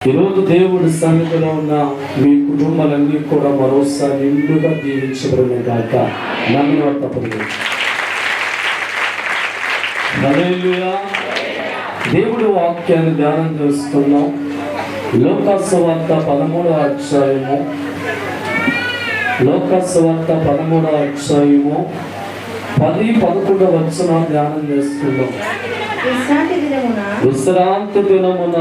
ఈరోజు దేవుడి సన్నిధిలో ఉన్న మీ కుటుంబాలన్నీ కూడా మరోసారి నిండుగా దీవించబడిన గాక. నమ్మిన తప్పదు. హల్లెలూయా. దేవుడి వాక్యాన్ని ధ్యానం చేస్తున్నాం. లోకసువార్త 13వ అధ్యాయము. లోకసువార్త 13వ అధ్యాయము 10-11 వచనాలు ధ్యానం చేస్తున్నాం. విశ్రాంతి దినమున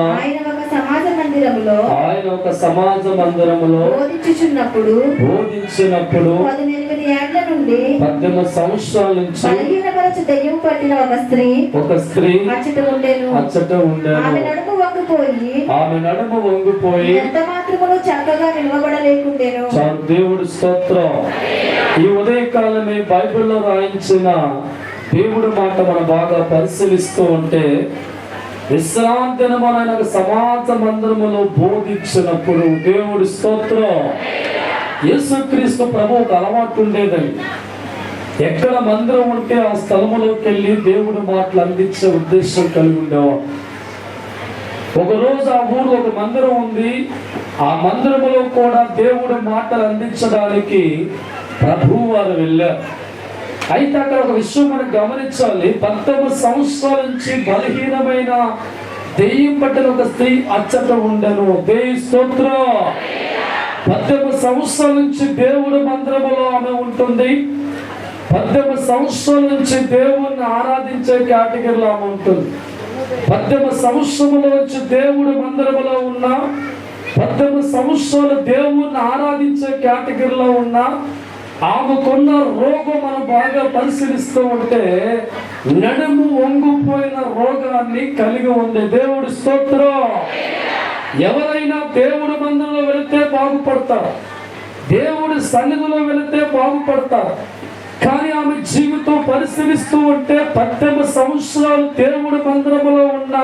ఆయన ఒక సమాజ మందిరములో బోధించినప్పుడు 18 నుండి 18 సంవత్సరాల నుంచి బలహీనపరచు దయ్యం పట్టిన ఒక స్త్రీ అచ్చట ఉండేను. ఆమె నడుము వంగిపోయి ఎంత మాత్రమును చక్కగా నిలబడలేకుండేను. దేవుడి స్తోత్రం. ఈ ఉదయకాలమే బైబిల్లో రాయించిన దేవుడి మాట మనం బాగా పరిశీలిస్తూ ఉంటే, విశ్రాంతి దినమున సమాజ మందిరములో బోధించినప్పుడు దేవుడి స్తోత్రం. యేసుక్రీస్తు ప్రభువుకు అలవాటు ఉండేదని, ఎక్కడ మందిరం ఉంటే ఆ స్థలములోకి వెళ్ళి దేవుడి మాటలు అందించే ఉద్దేశం కలిగి ఉండేవాడు. ఒకరోజు ఆ ఊరు ఒక మందిరం ఉంది. ఆ మందిరములో కూడా దేవుడి మాటలు అందించడానికి ప్రభువు వారు వెళ్ళారు. అయితే అక్కడ ఒక విషయం మనం గమనించాలి. 19 సంవత్సరాల నుంచి బలహీనమైన దెయ్యం పట్టిన ఒక స్త్రీ అచ్చట ఉండను. దేవుని స్తోత్రం. 18 సంవత్సరాల నుంచి దేవుడి మందిరములో ఆమె ఉంటుంది. 18 సంవత్సరాల నుంచి దేవుణ్ణి ఆరాధించే కేటగిరీలో ఆమె ఉంటుంది. 18 సంవత్సరముల నుంచి దేవుడి మందిరములో ఉన్న, 18 సంవత్సరాలు దేవుణ్ణి ఆరాధించే కేటగిరీలో ఉన్న ఆమెకున్న రోగం మనం బాగా పరిశీలిస్తూ ఉంటే నడుము వంగిపోయిన రోగాన్ని కలిగి ఉంది. దేవుడి స్తోత్రం. ఎవరైనా దేవుడి మందిరంలో వెళితే బాగుపడతారు, దేవుడి సన్నిధిలో వెళితే బాగుపడతారు. కానీ ఆమె జీవితం పరిశీలిస్తూ ఉంటే 18 సంవత్సరాలు దేవుడి మందిరంలో ఉన్న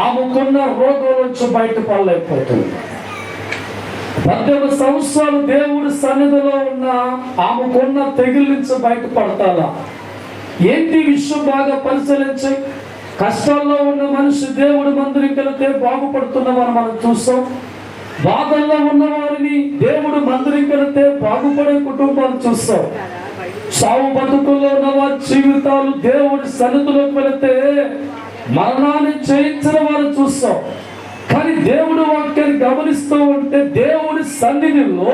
ఆమెకున్న రోగం నుంచి బయటపడలేకపోతుంది. 18 సంవత్సరాలు దేవుడి సన్నిధిలో ఉన్న ఆమెకున్న తెగులు నుంచి బయటపడతారా? ఏంటి విషయం బాగా పరిశీలించి, కష్టాల్లో ఉన్న మనిషి దేవుడి మందిరం వెళితే బాగుపడుతున్నవారు మనం చూస్తాం. బాధల్లో ఉన్న వారిని దేవుడి మందిరం వెళితే బాగుపడే కుటుంబాలు చూస్తాం. సావు బతుకుల్లో ఉన్న వారి జీవితాలు దేవుడి సన్నిధిలోకి వెళితే మరణాన్ని జయించిన వారు చూస్తాం. కానీ దేవుడి వాక్యాన్ని గమనిస్తూ ఉంటే దేవుడి సన్నిధిలో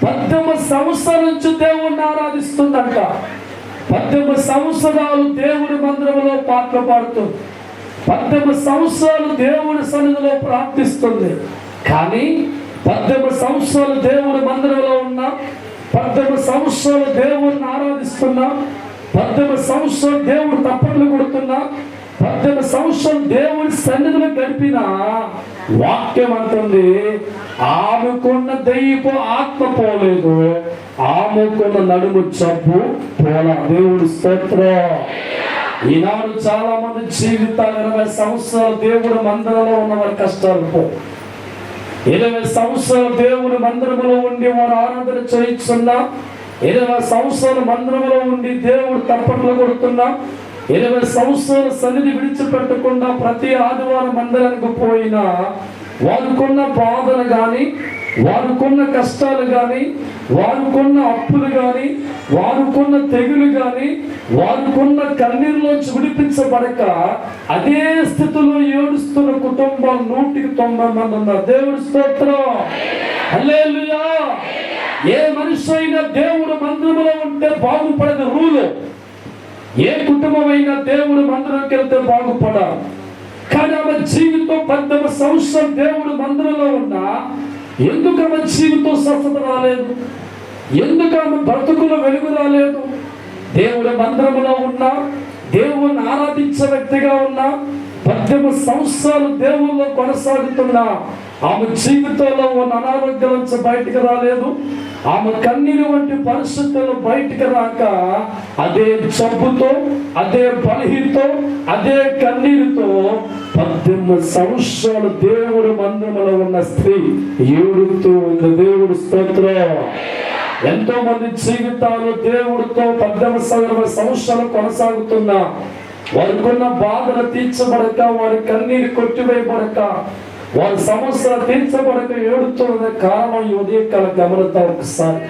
18 సంవత్సరాల నుంచి దేవుడిని ఆరాధిస్తుందంట. 18 సంవత్సరాలు దేవుడి మందిరంలో పాటలు పాడుతుంది. 18 సంవత్సరాలు దేవుడి సన్నిధిలో ప్రార్థిస్తుంది. కానీ 18 సంవత్సరాలు దేవుడి మందిరంలో ఉన్నా, 18 సంవత్సరాలు దేవుడిని ఆరాధిస్తున్నా, 18 సంవత్సరాలు దేవుడు తప్పట్లు కొడుతున్నా, 18 సంవత్సరాలు దేవుడి సన్నిధిలో గడిపిన వాక్యం అంటుంది ఆమెకున్న దయ్యపు ఆత్మ పోలేదు, ఆమెకున్న నడుము జబ్బు పోలా. దేవుడి స్తోత్రం. ఈనాడు చాలా మంది జీవితాలు 20 సంవత్సరాలు దేవుడి మందిరంలో ఉన్న వారి కష్టాలు పో, 20 సంవత్సరాలు దేవుడి మందిరంలో ఉండి వారు ఆరాధన చేయించున్నా, 20 సంవత్సరాలు మందిరంలో ఉండి దేవుడు తప్పట్లు కొడుతున్నా, 20 సంవత్సరాల సన్నిధి విడిచిపెట్టకుండా ప్రతి ఆదివారం మందిరానికి పోయినా వారికున్న బాధలు కానీ, వారికున్న కష్టాలు కానీ, వారికున్న అప్పులు కానీ, వారికున్న తెగులు కానీ, వారికున్న కన్నీరులోంచి విడిపించబడక అదే స్థితిలో ఏడుస్తున్న కుటుంబాలు 190 మంది ఉన్నారు. దేవుడి స్తోత్రం. హల్లెలూయా. ఏ మనిషి అయినా దేవుడు మందిరంలో ఉంటే బాగుపడేది రూలు. ఏ కుటుంబమైనా దేవుడు మందిరంకి వెళ్తే బాగుపడాలి. కానీ ఆమె జీవితం 18 సంవత్సరాలు దేవుడు మందిరంలో ఉన్నా ఎందుకు ఆమె జీవితం స్వస్థత రాలేదు? ఎందుకు ఆమె బ్రతుకులో వెలుగు రాలేదు? దేవుడి మందిరంలో ఉన్నా, దేవుణ్ణి ఆరాధించే వ్యక్తిగా ఉన్నా, 18 సంవత్సరాలు దేవుల్లో కొనసాగుతున్నా ఆమె జీవితంలో ఉన్న అనారోగ్యం నుంచి బయటికి రాలేదు. ఆమె కన్నీరు వంటి పరిస్థితుల్లో బయటికి రాక అదే జబ్బుతో, అదే బలహీనతో, అదే కన్నీరుతో 18 సంవత్సరాలు దేవుడి మందిరంలో ఉన్న స్త్రీ ఏడుతూ ఉంది. దేవుడి స్తోత్రం. ఎంతో మంది జీవితాలు దేవుడితో 18 సంవత్సరాలు కొనసాగుతున్నా వారికున్న బాధలు తీర్చబడక, వారి కన్నీరు కొట్టివేయబడక, వారి సమస్యలు తీర్చబడక ఏడుతున్న కారణం ఈ ఉదయకాల గమనిద్దాం ఒకసారి.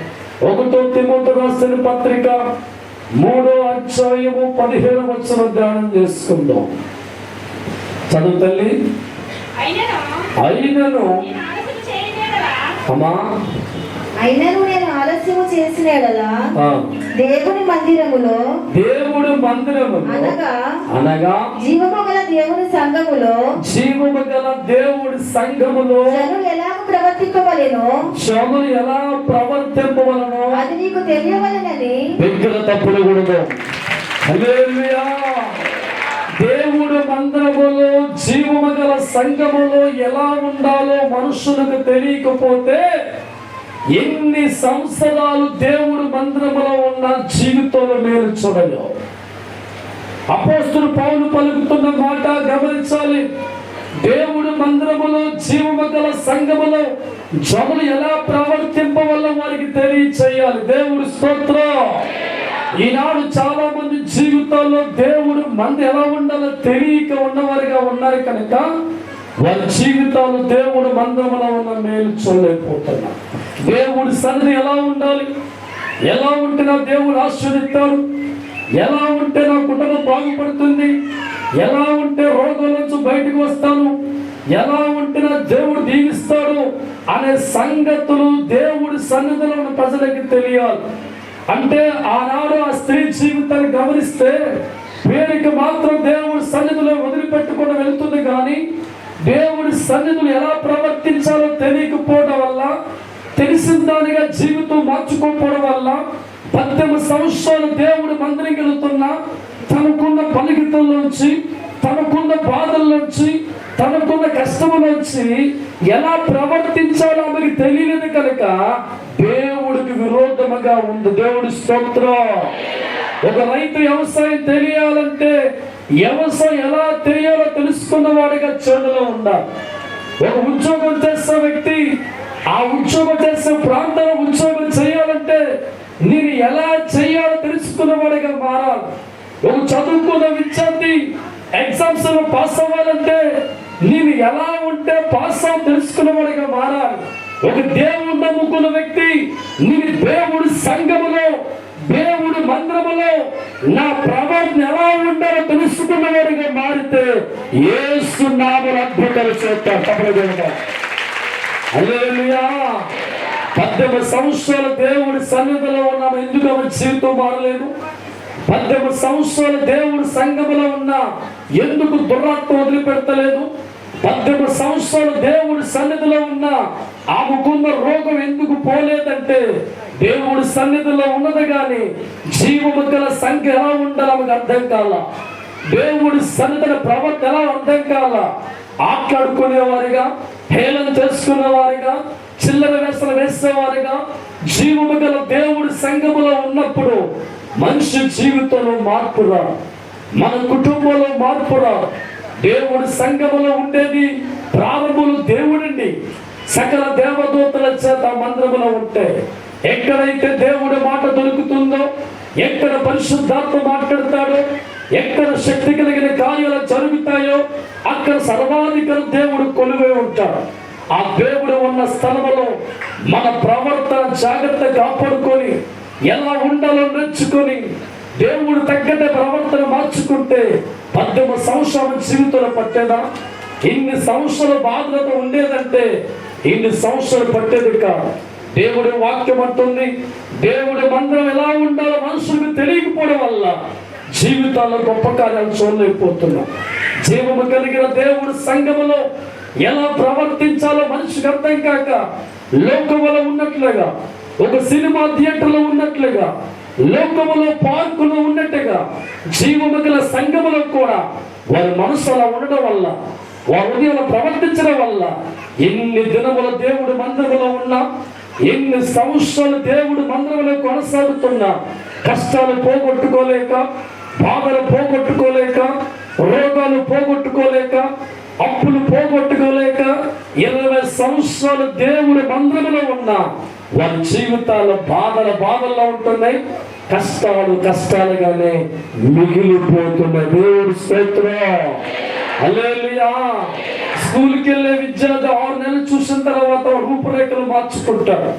1 తిమోతి రాసిన పత్రిక 3వ అధ్యాయము 17వ వచనం ధ్యానం చేసుకుందాం. చదువు తల్లి. అయినను అమ్మా అయినను నేను ఆలస్యము చేసిన యెడల దేవుని మందిరములో అనగా జీవము గల దేవుని సంఘములో జనులు ఎలా ప్రవర్తింపవలెనో అది నీకు తెలియవలెనని తప్పుడు కూడదు. హల్లెలూయా. దేవుడు మందిరములో జీవము గల సంఘములో ఎలా ఉండాలో మనుషులకు తెలియకపోతే ఎన్ని సంవత్సరాలు దేవుడు మందిరములో ఉన్న జీవితంలో మేలు చూడలేవు. అపోస్తలుడు పౌలు పలుకుతున్న మాట గమనించాలి. దేవుడు మందిరములో జీవము గల సంఘములో జనులు ఎలా ప్రవర్తింపవల్ల వారికి తెలియచేయాలి. దేవుడి స్తోత్రం. ఈనాడు చాలా మంది జీవితాల్లో దేవుడు మంది ఎలా ఉండాలో తెలియక ఉన్నవారిగా ఉన్నారు కనుక వారి జీవితాలు దేవుడు మందిరములో ఉన్న మేలు చూడలేకపోతున్నారు. దేవుడి సన్నిధి ఎలా ఉండాలి, ఎలా ఉంటే నా దేవుడు ఆశీర్వదిస్తాడు, ఎలా ఉంటే నా కుటుంబం బాగుపడుతుంది, ఎలా ఉంటే రోగం నుంచి బయటకు వస్తాను, ఎలా ఉంటే నా దేవుడు దీవిస్తాడు అనే సంగతులు దేవుడి సన్నిధిలో ఉన్న ప్రజలకి తెలియాలి. అంటే ఆనాడు ఆ స్త్రీ జీవితాన్ని గమనిస్తే పేరుకి మాత్రం దేవుడి సన్నిధిలో వదిలిపెట్టుకుని వెళ్తుంది, కానీ దేవుడి సన్నిధిలో ఎలా ప్రవర్తించాలో తెలియకపోవడం వల్ల, తెలిసిన దానిగా జీవితం మార్చుకోకపోవడం వల్ల 18 సంవత్సరాలు దేవుడు మందిరం వెళుతున్నా తనకున్న బలహీనతల్లోంచి, తనకున్న బాధల్లోంచి, తనకున్న కష్టములోంచి ఎలా ప్రవర్తించాలో ఆమెకి తెలియలేదు కనుక దేవుడికి విరోధముగా ఉంది. దేవుడి స్తోత్రం. ఒక రైతు వ్యవసాయం తెలియాలంటే వ్యవసాయం ఎలా తెలియాలో తెలుసుకున్న వాడిగా చేతిలో ఉండాలి. ఒక ఉద్యోగం చేసే వ్యక్తి ఆ ఉద్యోగం చేసే ప్రాంతంలో ఉద్యోగం చేయాలంటే నేను ఎలా చేయాలో తెలుసుకున్న వాడిగా మారాలి. ఒక చదువుకున్న విద్యార్థి ఎగ్జామ్స్ లో పాస్ అవ్వాలంటే నేను ఎలా ఉంటే పాస్ అవ్వ తెలుసుకున్న వాడిగా మారాలి. ఒక దేవుడు నమ్ముకున్న వ్యక్తి నేను దేవుడి సంఘములో, దేవుడి మందిరములో నా ప్రవర్తన ఎలా ఉండాలో తెలుసుకున్నవాడిగా మారితే యేసు నామములో అద్భుతాలు చేస్తాడు. తప్పకుండా. హల్లెలూయా. 18 సంవత్సరాలు దేవుడి సన్నిధిలో ఉన్నాం, ఎందుకు ఆమె జీవితం మారలేదు? 18 సంవత్సరాలు దేవుడి సంఘములో ఉన్నా ఎందుకు దురాత్మ వదిలిపెడతలేదు? 18 సంవత్సరాలు దేవుడి సన్నిధిలో ఉన్నా ఆమెకున్న రోగం ఎందుకు పోలేదంటే దేవుడి సన్నిధిలో ఉన్నది కానీ జీవము గల సంఖ్య ఎలా ఉండాలో ఆమెకు అర్థం కాల. దేవుడి సన్నిధిలో ప్రవర్తన ఎలా అర్థం కాల. ఆట్లాడుకునేవారిగా, హేళన చేసుకునేవారిగా, చిల్లర వేసలు వేసేవారిగా జీవము గల దేవుడి సంఘములో ఉన్నప్పుడు మనిషి జీవితంలో మార్పు రాదు, మన కుటుంబంలో మార్పు రాదు. దేవుడి సంఘములో ఉండేది ప్రారంభంలో దేవుడండి. సకల దేవదూతల చేత మందిరములో ఉంటే ఎక్కడైతే దేవుడి మాట దొరుకుతుందో, ఎక్కడ పరిశుద్ధాత్మ మాట్లాడతాడో, ఎక్కడ శక్తి కలిగిన కార్యాలు జరుగుతాయో అక్కడ సర్వాధికారి దేవుడు కొలువై ఉంటాడు. ఆ దేవుడు ఉన్న స్థలములో మన ప్రవర్తన జాగ్రత్తగా కాపాడుకొని ఎలా ఉండాలో నేర్చుకొని దేవుడు తగ్గట్ట ప్రవర్తన మార్చుకుంటే 18 సంవత్సరాల జీవితంలో పట్టేదా? ఇన్ని సంవత్సరాల బాధలతో ఉండేదంటే ఇన్ని సంవత్సరాలు పట్టేది కాదు. దేవుడి వాక్యం అంటుంది, దేవుడి మందిరం ఎలా ఉండాలో మనుషులకు తెలియకపోవడం వల్ల జీవితాల్లో గొప్ప కార్యాలు చూడలేకపోతున్నాం. జీవము కలిగిన దేవుడి సంఘములో ఎలా ప్రవర్తించాలో మనిషికి అర్థం కాక లోకములో ఉన్నట్లుగా, ఒక సినిమా థియేటర్లో ఉన్నట్లుగా, లోకములో పార్కులో ఉన్నట్టుగా జీవము గల సంఘములో కూడా వారి మనసు అలా ఉండడం వల్ల, వారి హృదయాలు ప్రవర్తించడం వల్ల ఎన్ని దినముల దేవుడు మందిరములో ఉన్నా, ఎన్ని సంవత్సరాలు దేవుడు మందిరంలో కొనసాగుతున్నా కష్టాలు పోగొట్టుకోలేక, బాధలు పోగొట్టుకోలేక, రోగాలు పోగొట్టుకోలేక, అప్పులు పోగొట్టుకోలేక 20 సంవత్సరాలు దేవుడి మందిరంలో ఉన్నా వారి జీవితాలు బాధల్లో ఉంటున్నాయి, కష్టాలుగానే మిగిలిపోతున్నాయి. దేవుడి స్తోత్రం. హల్లెలూయా. స్కూల్కి వెళ్ళే విద్యార్థి 6 నెలలు చూసిన తర్వాత రూపురేఖలు మార్చుకుంటాడు.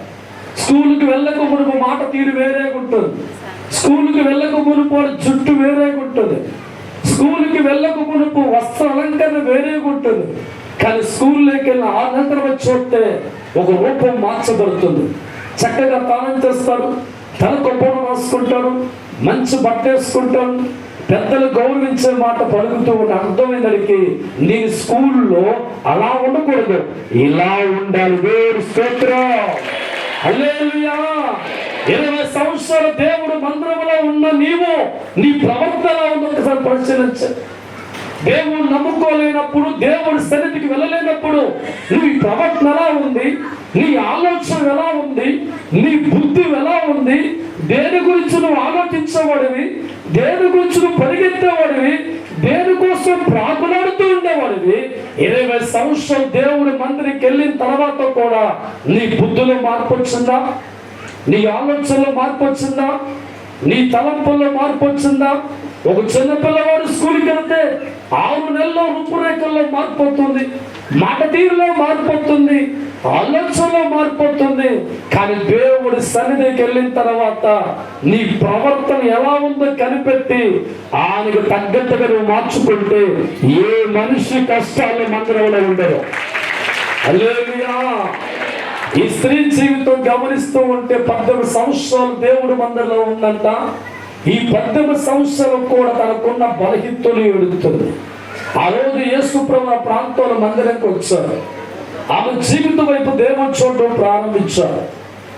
స్కూల్కి వెళ్ళక మునుపు మాట తీరు వేరేగా ఉంటుంది. స్కూల్కి వెళ్ళక మునుపు జుట్టు వేరేగా ఉంటుంది. స్కూల్కి వెళ్ళక మునుపు వస్త్ర అలంకరణ వేరేగా ఉంటుంది. కానీ స్కూల్లోకి వెళ్ళిన 6 నెలల తర్వాత చూస్తే ఒక రూపం మార్చబడుతుంది. చక్కగా తానం చేస్తాడు, తన కొప్పను రాసుకుంటాడు, మంచి బట్ట వేసుకుంటాడు, పెద్దలు గౌరవించే మాట పలుకుతూ ఉన్న అర్థమైనడికి నేను స్కూల్లో అలా ఉండకూడదు, ఇలా ఉండాలి. వేరు స్తోత్రం, హల్లెలూయా. 20 సంవత్సరాలు దేవుడు మందిరంలో ఉన్న నీవు నీ ప్రవర్తన ఉందో ఒకసారి పరిశీలించు. దేవుడు నమ్ముకోలేనప్పుడు, దేవుడి సన్నిధికి వెళ్ళలేనప్పుడు నీ ప్రవర్తన ఎలా ఉంది, నీ ఆలోచన ఎలా ఉంది, నీ బుద్ధి ఎలా ఉంది, దేని గురించి నువ్వు ఆలోచించేవాడివి, దేని గురించి నువ్వు పరిగెత్తేవాడివి, దేనికోసం ప్రాకులాడుతూ ఉండేవాడివి. 20 సంవత్సరాలు దేవుడి మందిరికి వెళ్ళిన తర్వాత కూడా నీ బుద్ధిలో మార్పు వచ్చిందా, నీ ఆలోచనలో మార్పు వచ్చిందా, నీ తలంపుల్లో మార్పు వచ్చిందా? ఒక చిన్న పిల్లవాడు స్కూల్కి వెళ్తే 6 నెలల్లో రూపురేఖల్లో మార్పు అవుతుంది, మాట తీరులో మార్పు అవుతుంది, ఆలోచనలో మార్పు అవుతుంది. కానీ దేవుడి సన్నిధికి వెళ్ళిన తర్వాత నీ ప్రవర్తన ఎలా ఉందో కనిపెట్టి ఆయనకు తగ్గట్టుగా నువ్వు మార్చుకుంటే ఏ మనిషి కష్టాలు మందిరంలో ఉండదు. హల్లెలూయా. ఈ స్త్రీ జీవితం గమనిస్తూ ఉంటే 18 సంవత్సరాలు దేవుడు మందిరంలో ఉందంట. ఈ 18 సంవత్సరాలు కూడా తనకున్న బలహీనతలు ఎదుగుతుంది. ఆ రోజు యేసు ప్రభు ఆ ప్రాంతంలో మందిరానికి వచ్చారు. ఆమె జీవితం వైపు దేవుడు చూడడం ప్రారంభించారు.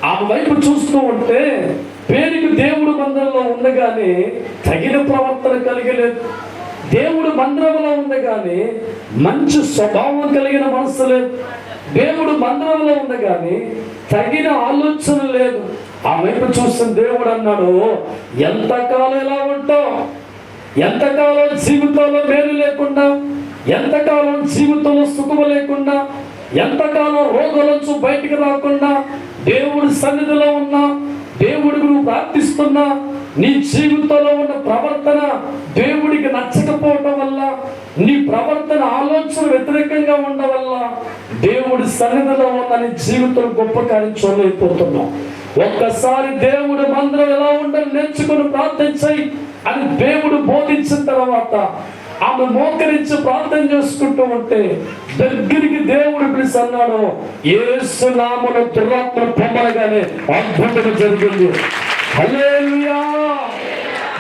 ఆమె వైపు చూస్తూ ఉంటే పేరుకి దేవుడు మందిరంలో ఉండగానే తగిన ప్రవర్తన కలిగలేదు. దేవుడు మందిరంలో ఉండగానే మంచి స్వభావం కలిగిన మనసు లేదు. దేవుడు మందిరంలో ఉండగానే తగిన ఆలోచన లేదు. ఆ వైపు చూసిన దేవుడు అన్నాడు, ఎంతకాలం ఎలా ఉంటావు, ఎంతకాలం జీవితంలో మేలు లేకుండా, ఎంతకాలం జీవితంలో సుఖము లేకుండా, ఎంతకాలం రోగాల నుంచి బయటికి రాకుండా, దేవుడి సన్నిధిలో ఉన్నా, దేవుడికి నువ్వు ప్రార్థిస్తున్నా, నీ జీవితంలో ఉన్న ప్రవర్తన దేవుడికి నచ్చకపోవటం వల్ల, నీ ప్రవర్తన ఆలోచన వ్యతిరేకంగా ఉండడం వల్ల దేవుడి సన్నిధిలో ఉన్న నీ జీవితం గొప్ప కార్యం చూడలేకపోతున్నావు. ఒక్కసారి దేవుడి మందిరం ఎలా ఉండాలి నేర్చుకుని ప్రార్థించాయి అని దేవుడు బోధించిన తర్వాత ఆమె మోకరించి ప్రార్థన చేసుకుంటూ ఉంటే దగ్గరికి దేవుడు పిలిచి అన్నాడు, యేసు నామములో దురాత్మ పొమ్మనగానే అద్భుతం జరిగింది. హల్లెలూయా,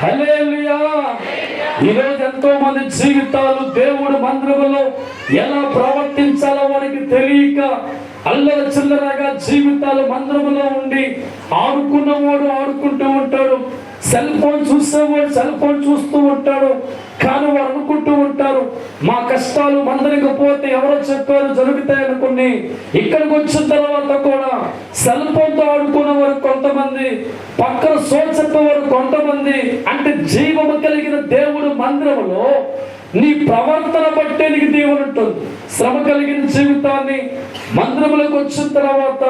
హల్లెలూయా. ఈరోజు ఎంతో మంది జీవితాలు దేవుడు మందిరంలో ఎలా ప్రవర్తించాలో వారికి తెలియక అల్లర చిల్లరగా జీవితాలు మందిరంలో ఉండి ఆడుకున్నవాడు ఆడుకుంటూ ఉంటాడు, సెల్ ఫోన్ చూసేవాడు సెల్ ఫోన్ చూస్తూ ఉంటాడు. కానీ వారు అనుకుంటూ ఉంటారు, మా కష్టాలు మందిరికి పోతే ఎవరో చెప్పారు జరుగుతాయనుకుని ఇక్కడికి వచ్చిన తర్వాత కూడా సెల్ ఫోన్తో ఆడుకునే వారు కొంతమంది, పక్కన సో చెప్పేవారు కొంతమంది. అంటే జీవము కలిగిన దేవుడు మందిరంలో నీ ప్రవర్తన బట్టే నీకు దేవుడు ఉంటుంది. శ్రమ కలిగిన జీవితాన్ని మందిరంలోకి వచ్చిన తర్వాత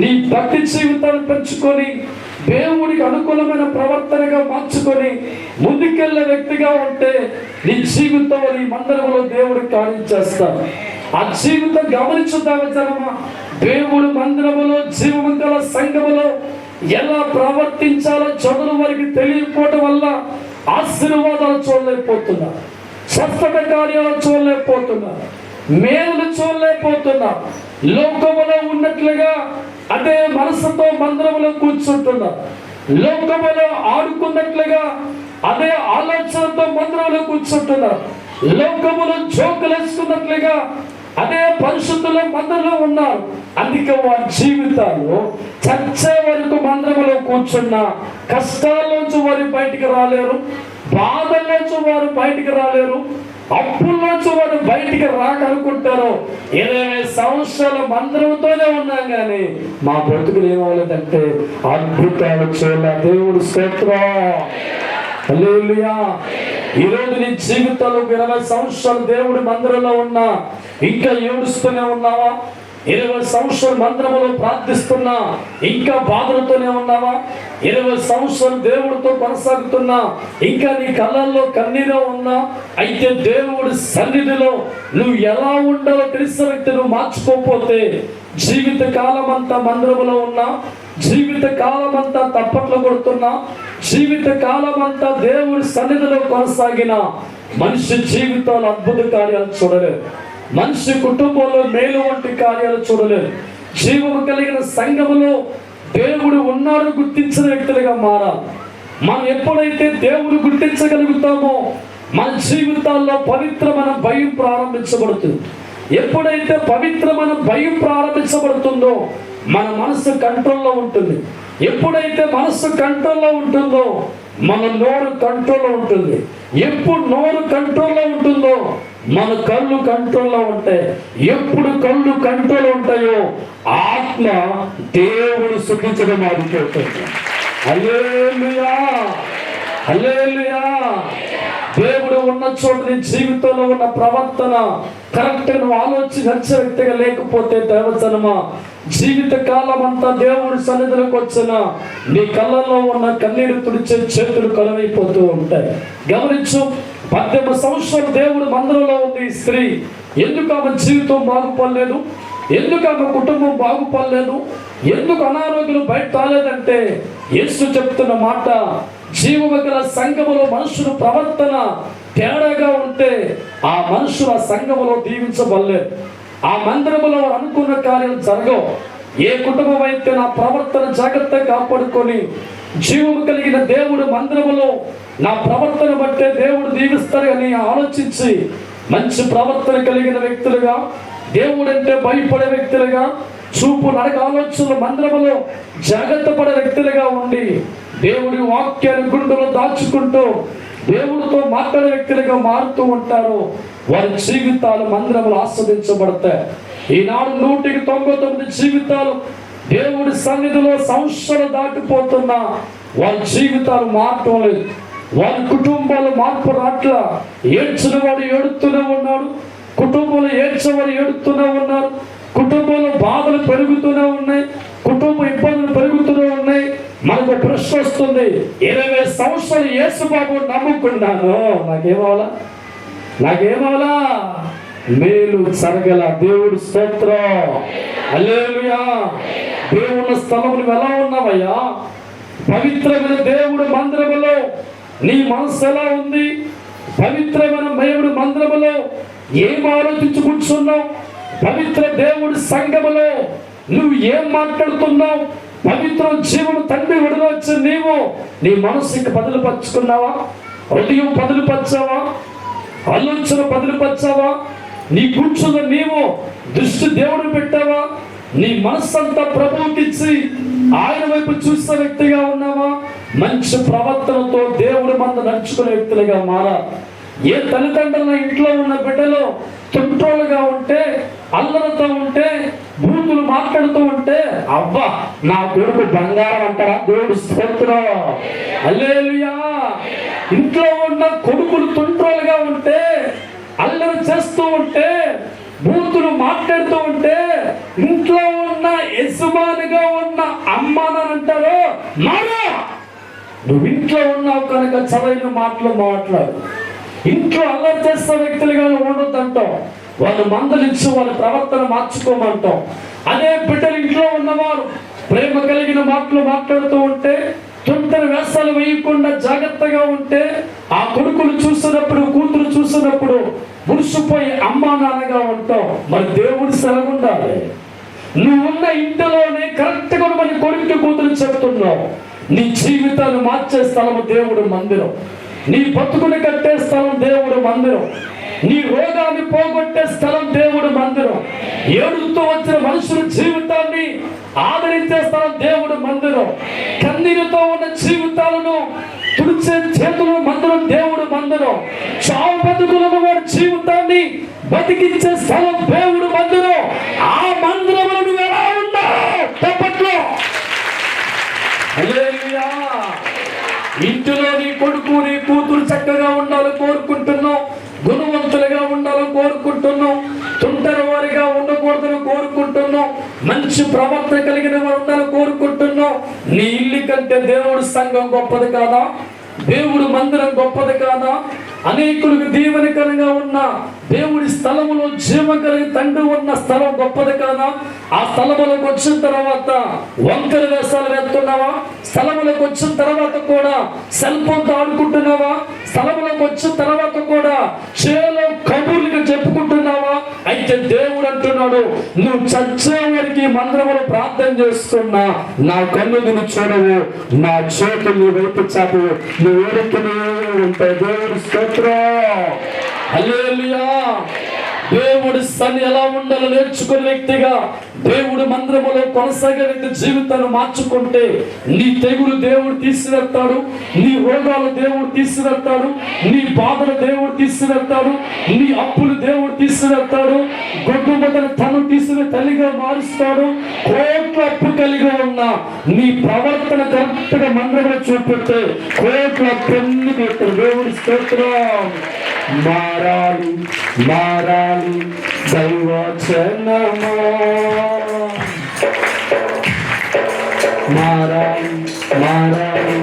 నీ భక్తి జీవితాన్ని పెంచుకొని దేవుడికి అనుకూలమైన ప్రవర్తనగా మార్చుకొని ముందుకెళ్ళే వ్యక్తిగా ఉంటే నీ జీవితంలో నీ మందిరంలో దేవుడికి కార్యం చేస్తాడు. ఆ జీవితం గమనించుతావా జనమా? దేవుడు మందిరములో జీవము గల సంఘములో ఎలా ప్రవర్తించాలో చదువు వారికి తెలియకపోవడం వల్ల ఆశీర్వాదాలు చూడలేకపోతున్నా, స్వస్థత కార్యాలు చూడలేకపోతున్నా, మేలు చూడలేకపోతున్నా. లోకములో ఉన్నట్లుగా అదే మనసుతో మందిరంలో కూర్చుంటున్నా, లోకములో ఆడుకున్నట్లుగా అదే ఆలోచనతో మందిరంలో కూర్చుంటున్నా, లోకములో జోకులేసుకున్నట్లుగా అదే పరిశుద్ధులు మందిరంలో ఉన్నారు. అందుకే వారి జీవితాలు చచ్చే వరకు మందిరంలో కూర్చున్నా కష్టాల్లోంచి వారు బయటికి రాలేరు, బాధల్లోంచి వారు బయటికి రాలేరు, అప్పుల్లోంచి వారు బయటికి రాకనుకుంటారు. 20 సంవత్సరాల మందిరంతోనే ఉన్నాం కానీ మా బ్రతుకులు ఏమవ్వలేదంటే అద్భుతాలు చూడాల. దేవుడు స్తోత్రం, హల్లెలూయా. ఈరోజు నీ జీవితంలో 20 సంవత్సరాలు దేవుడి మందిరంలో ఉన్నా ఇంకా ఏడుస్తూనే ఉన్నావా? 20 సంవత్సరాలు మందిరములో ప్రార్థిస్తున్నా ఇంకా బాధలతోనే ఉన్నావా? 20 సంవత్సరాలు దేవుడితో కొనసాగుతున్నా ఇంకా నీ కళ్ళల్లో కన్నీరు ఉన్నా, అయితే దేవుడి సన్నిధిలో నువ్వు ఎలా ఉండాలో తెలిసిన వ్యక్తి నువ్వు మార్చుకోకపోతే జీవిత కాలం అంతా మందిరములో ఉన్నా, జీవిత కాలం అంతా తప్పట్లు కొడుతున్నా, జీవిత కాలం అంతా దేవుడి సన్నిధిలో కొనసాగిన మనిషి జీవితాలు అద్భుత కార్యాలు చూడలేదు. మనిషి కుటుంబంలో మేలు వంటి కార్యాలు చూడలేదు. జీవము కలిగిన సంఘములో దేవుడు ఉన్నాడు గుర్తించిన వ్యక్తులుగా మారాలి. మనం ఎప్పుడైతే దేవుడు గుర్తించగలుగుతామో మన జీవితాల్లో పవిత్రమైన భయం ప్రారంభించబడుతుంది. ఎప్పుడైతే పవిత్రమైన భయం ప్రారంభించబడుతుందో మన మనసు కంట్రోల్లో ఉంటుంది. ఎప్పుడైతే మనసు కంట్రోల్లో ఉంటుందో మన నోరు కంట్రోల్లో ఉంటుంది. ఎప్పుడు నోరు కంట్రోల్లో ఉంటుందో మన కళ్ళు కంట్రోల్లో ఉంటాయి. ఎప్పుడు కళ్ళు కంట్రోల్లో ఉంటాయో ఆత్మ దేవుడు సుఖించడం ఆగిపోతుంది. హల్లెలూయా, హల్లెలూయా. దేవుడు ఉన్న చోట నీ జీవితంలో ఉన్న ప్రవర్తన కరెక్ట్ నువ్వు ఆలోచించే వ్యక్తిగా లేకపోతే దైవజనమా జీవిత కాలం అంతా దేవుడి సన్నిధిలోకి వచ్చిన నీ కళ్ళల్లో ఉన్న కన్నీరు తుడిచే చేతులు కలువైపోతూ ఉంటాయి. గమనించు, 18 సంవత్సరాలు దేవుడు మందిరంలో ఉంది ఈ స్త్రీ. ఎందుకు ఆమె జీవితం బాగుపడలేదు? ఎందుకు ఆమె కుటుంబం బాగుపడలేదు? ఎందుకు అనారోగ్యం బయట రాలేదంటే యేసు చెప్తున్న మాట, జీవము గల సంఘములో మనుషుల ప్రవర్తన తేడాగా ఉంటే ఆ మనుషులు ఆ సంఘములో దీవించబడలేదు. ఆ మందిరములో అనుకున్న కార్యాలు జరగవు. ఏ కుటుంబం అయితే నా ప్రవర్తన జాగ్రత్తగా కాపాడుకొని జీవము కలిగిన దేవుడు మందిరములో నా ప్రవర్తన బట్టే దేవుడు దీవిస్తారని ఆలోచించి మంచి ప్రవర్తన కలిగిన వ్యక్తులుగా, దేవుడంటే భయపడే వ్యక్తులుగా, చూపు నడక ఆలోచనలు మందిరములో జాగ్రత్త పడే వ్యక్తులుగా ఉండి దేవుడి వాక్యాన్ని గుండెలో దాచుకుంటూ దేవుడితో మాట్లాడే వ్యక్తులుగా మారుతూ ఉంటారు. వారి జీవితాలు మందిరములు ఆస్వాదించబడతాయి. ఈనాడు 199 జీవితాలు దేవుడి సన్నిధిలో సంవత్సరాలు దాటిపోతున్నా వారి జీవితాలు మారటం లేదు. వారి కుటుంబాలు మార్పు రాట్ల. ఏడ్చిన వాడు ఏడుతూనే ఉన్నాడు, కుటుంబంలో ఏడ్చేవాడు ఏడుతూనే ఉన్నారు, కుటుంబంలో బాధలు పెరుగుతూనే ఉన్నాయి, కుటుంబ ఇబ్బందులు పెరుగుతూనే ఉన్నాయి. మనకు ప్రశ్న వస్తుంది, 20 సంవత్సరాలు యేసుబాబు నమ్ముకున్నాను, నాకేమవలా మేలు జరగల. దేవుడు స్తోత్రం, హల్లెలూయా. దేవుని స్థలములు ఎలా ఉన్నావయ్యా? పవిత్రమైన దేవుడు మందిరములో నీ మనసు ఎలా ఉంది? పవిత్రమైన దేవుడు మందిరములో ఏం ఆలోచించి కూర్చున్నావు? పవిత్ర దేవుడి సంఘములో నువ్వు ఏం మాట్లాడుతున్నావు? పవిత్ర జీవము తండ్రి విడుదల వచ్చి నీవు నీ మనసుకి బదులుపరుచుకున్నావా? హృదయం బదులుపరిచావా? ఆలోచన బదులుపరిచావా? నీ కూర్చున్న నీవు దృష్టి దేవుడు పెట్టావా? నీ మనస్సంతా ప్రభువుకిచ్చి ఆయన వైపు చూసే వ్యక్తిగా ఉన్నావా? మంచి ప్రవర్తనతో దేవుడి మంద నడుచుకునే వ్యక్తులుగా మారా. ఏ తల్లిదండ్రుల ఇంట్లో ఉన్న బిడ్డలు తుంట్రోలుగా ఉంటే, అల్లరితో ఉంటే, బూతులు మాట్లాడుతూ ఉంటే, అబ్బా నా కొడుకు బంగారం అంటారా? దేవుడు స్తోత్రం, హల్లెలూయా. ఇంట్లో ఉన్న కొడుకులు తుంట్రోలుగా ఉంటే, అల్లరి చేస్తూ ఉంటే, బూతులు మాట్లాడుతూ ఉంటే, ఇంట్లో ఉన్న యజమానిగా ఉన్న అమ్మానంటారు మారా. నువ్వు ఇంట్లో ఉన్నావు కనుక చదైన మాటలు మాట్లాడు. ఇంట్లో అల్లరి చేసే వ్యక్తులుగా ఉండొద్దంటాం. వాళ్ళు మందలించి వాళ్ళ ప్రవర్తన మార్చుకోమంటాం. అదే బిడ్డలు ఇంట్లో ఉన్నవారు ప్రేమ కలిగిన మాటలు మాట్లాడుతూ ఉంటే, తొందర వేషాలు వేయకుండా జాగ్రత్తగా ఉంటే, ఆ కొడుకులు చూసినప్పుడు, కూతురు చూసినప్పుడు మురిసిపోయి అమ్మా నాన్నగా ఉంటాం. మరి దేవుడి సెలవు ఉండాలి. నువ్వున్న ఇంటిలోనే కరెక్ట్ గా మన కొడుకు కూతురు చెప్తున్నావు. నీ జీవితాన్ని మార్చే స్థలము దేవుడు మందిరం. నీ బతుకుని కట్టే స్థలం దేవుడు మందిరం. నీ రోగాన్ని పోగొట్టే స్థలం దేవుడు మందిరం. ఏడుతో వచ్చిన మనుషుల జీవితాన్ని ఆదరించే స్థలం దేవుడు మందిరం. కన్నీరుతో ఉన్న జీవితాలను తుడిచే చేతులు మందిరం దేవుడు మందిరం. చావు బతుకులను వాడి జీవితాన్ని బతికించే స్థలం దేవుడు మందిరం. ఆ మందిరంలో నువ్వు ఎలా ఉన్నావు? తప్పట్లో హల్లెలూయా. ఇంటిలో నీ కొడుకు నీ కూతురు చక్కగా ఉండాలని కోరుకుంటున్నావు, గుణవంతులుగా ఉండాలని కోరుకుంటున్నావు, తుంటరి వారిగా ఉండకూడదని కోరుకుంటున్నావు. మంచి ప్రవర్తన కలిగిన వారు ఉండాలని కోరుకుంటున్నావు. నీ ఇల్లు కంటే దేవుడి సంఘం గొప్పది కాదా? దేవుడు మందిరం గొప్పది కాదా? అనేకులకు దీవెనకరంగా ఉన్న దేవుడి స్థలములో జీవం కలిగి తండ్రి ఉన్న స్థలం గొప్పది కాదా? ఆ స్థలములకు వచ్చిన తర్వాత వంకర వేషాలు వేస్తున్నావా? స్థలములకు వచ్చిన తర్వాత కూడా సెల్ ఫోన్తో ఆడుకుంటున్నావా? స్థలములకు వచ్చిన తర్వాత కూడా చేలో కబుర్లుగా చెప్పుకుంటున్నావా? అయితే దేవుడు అంటున్నాడు, నువ్వు చచ్చే వారికి మందిరములో ప్రార్థన చేస్తున్నా నా కన్నుని చూడవు, నా చేతులు వైపు చాపు, నువ్వు ఏడుతూనే ఉంటావు. దేవుడు స్తోత్రం, హల్లెలూయా. దేవుడి సన్ని ఎలా ఉండాలో నేర్చుకునే వ్యక్తిగా దేవుడి మందిరములో కొనసాగే వ్యక్తి జీవితాన్ని మార్చుకుంటే నీ తెగులు దేవుడు తీసివేస్తాడు, నీ రోగాలు దేవుడు తీసివేస్తాడు, నీ బాధలు దేవుడు తీసివేస్తాడు, నీ అప్పులు దేవుడు తీసివేస్తాడు, గొడ్డుమతను తను తీసివే తల్లిగా మారుస్తాడు. కోట్ల అప్పు కలిగి ఉన్న నీ ప్రవర్తన కరెక్ట్ గా మందిరంలో చూపితే కోట్ల పెన్ను పెడతాడు. దేవుడి స్తోత్రం. మారాలి మారాలి దైవచనమా, మారాలి మారాలి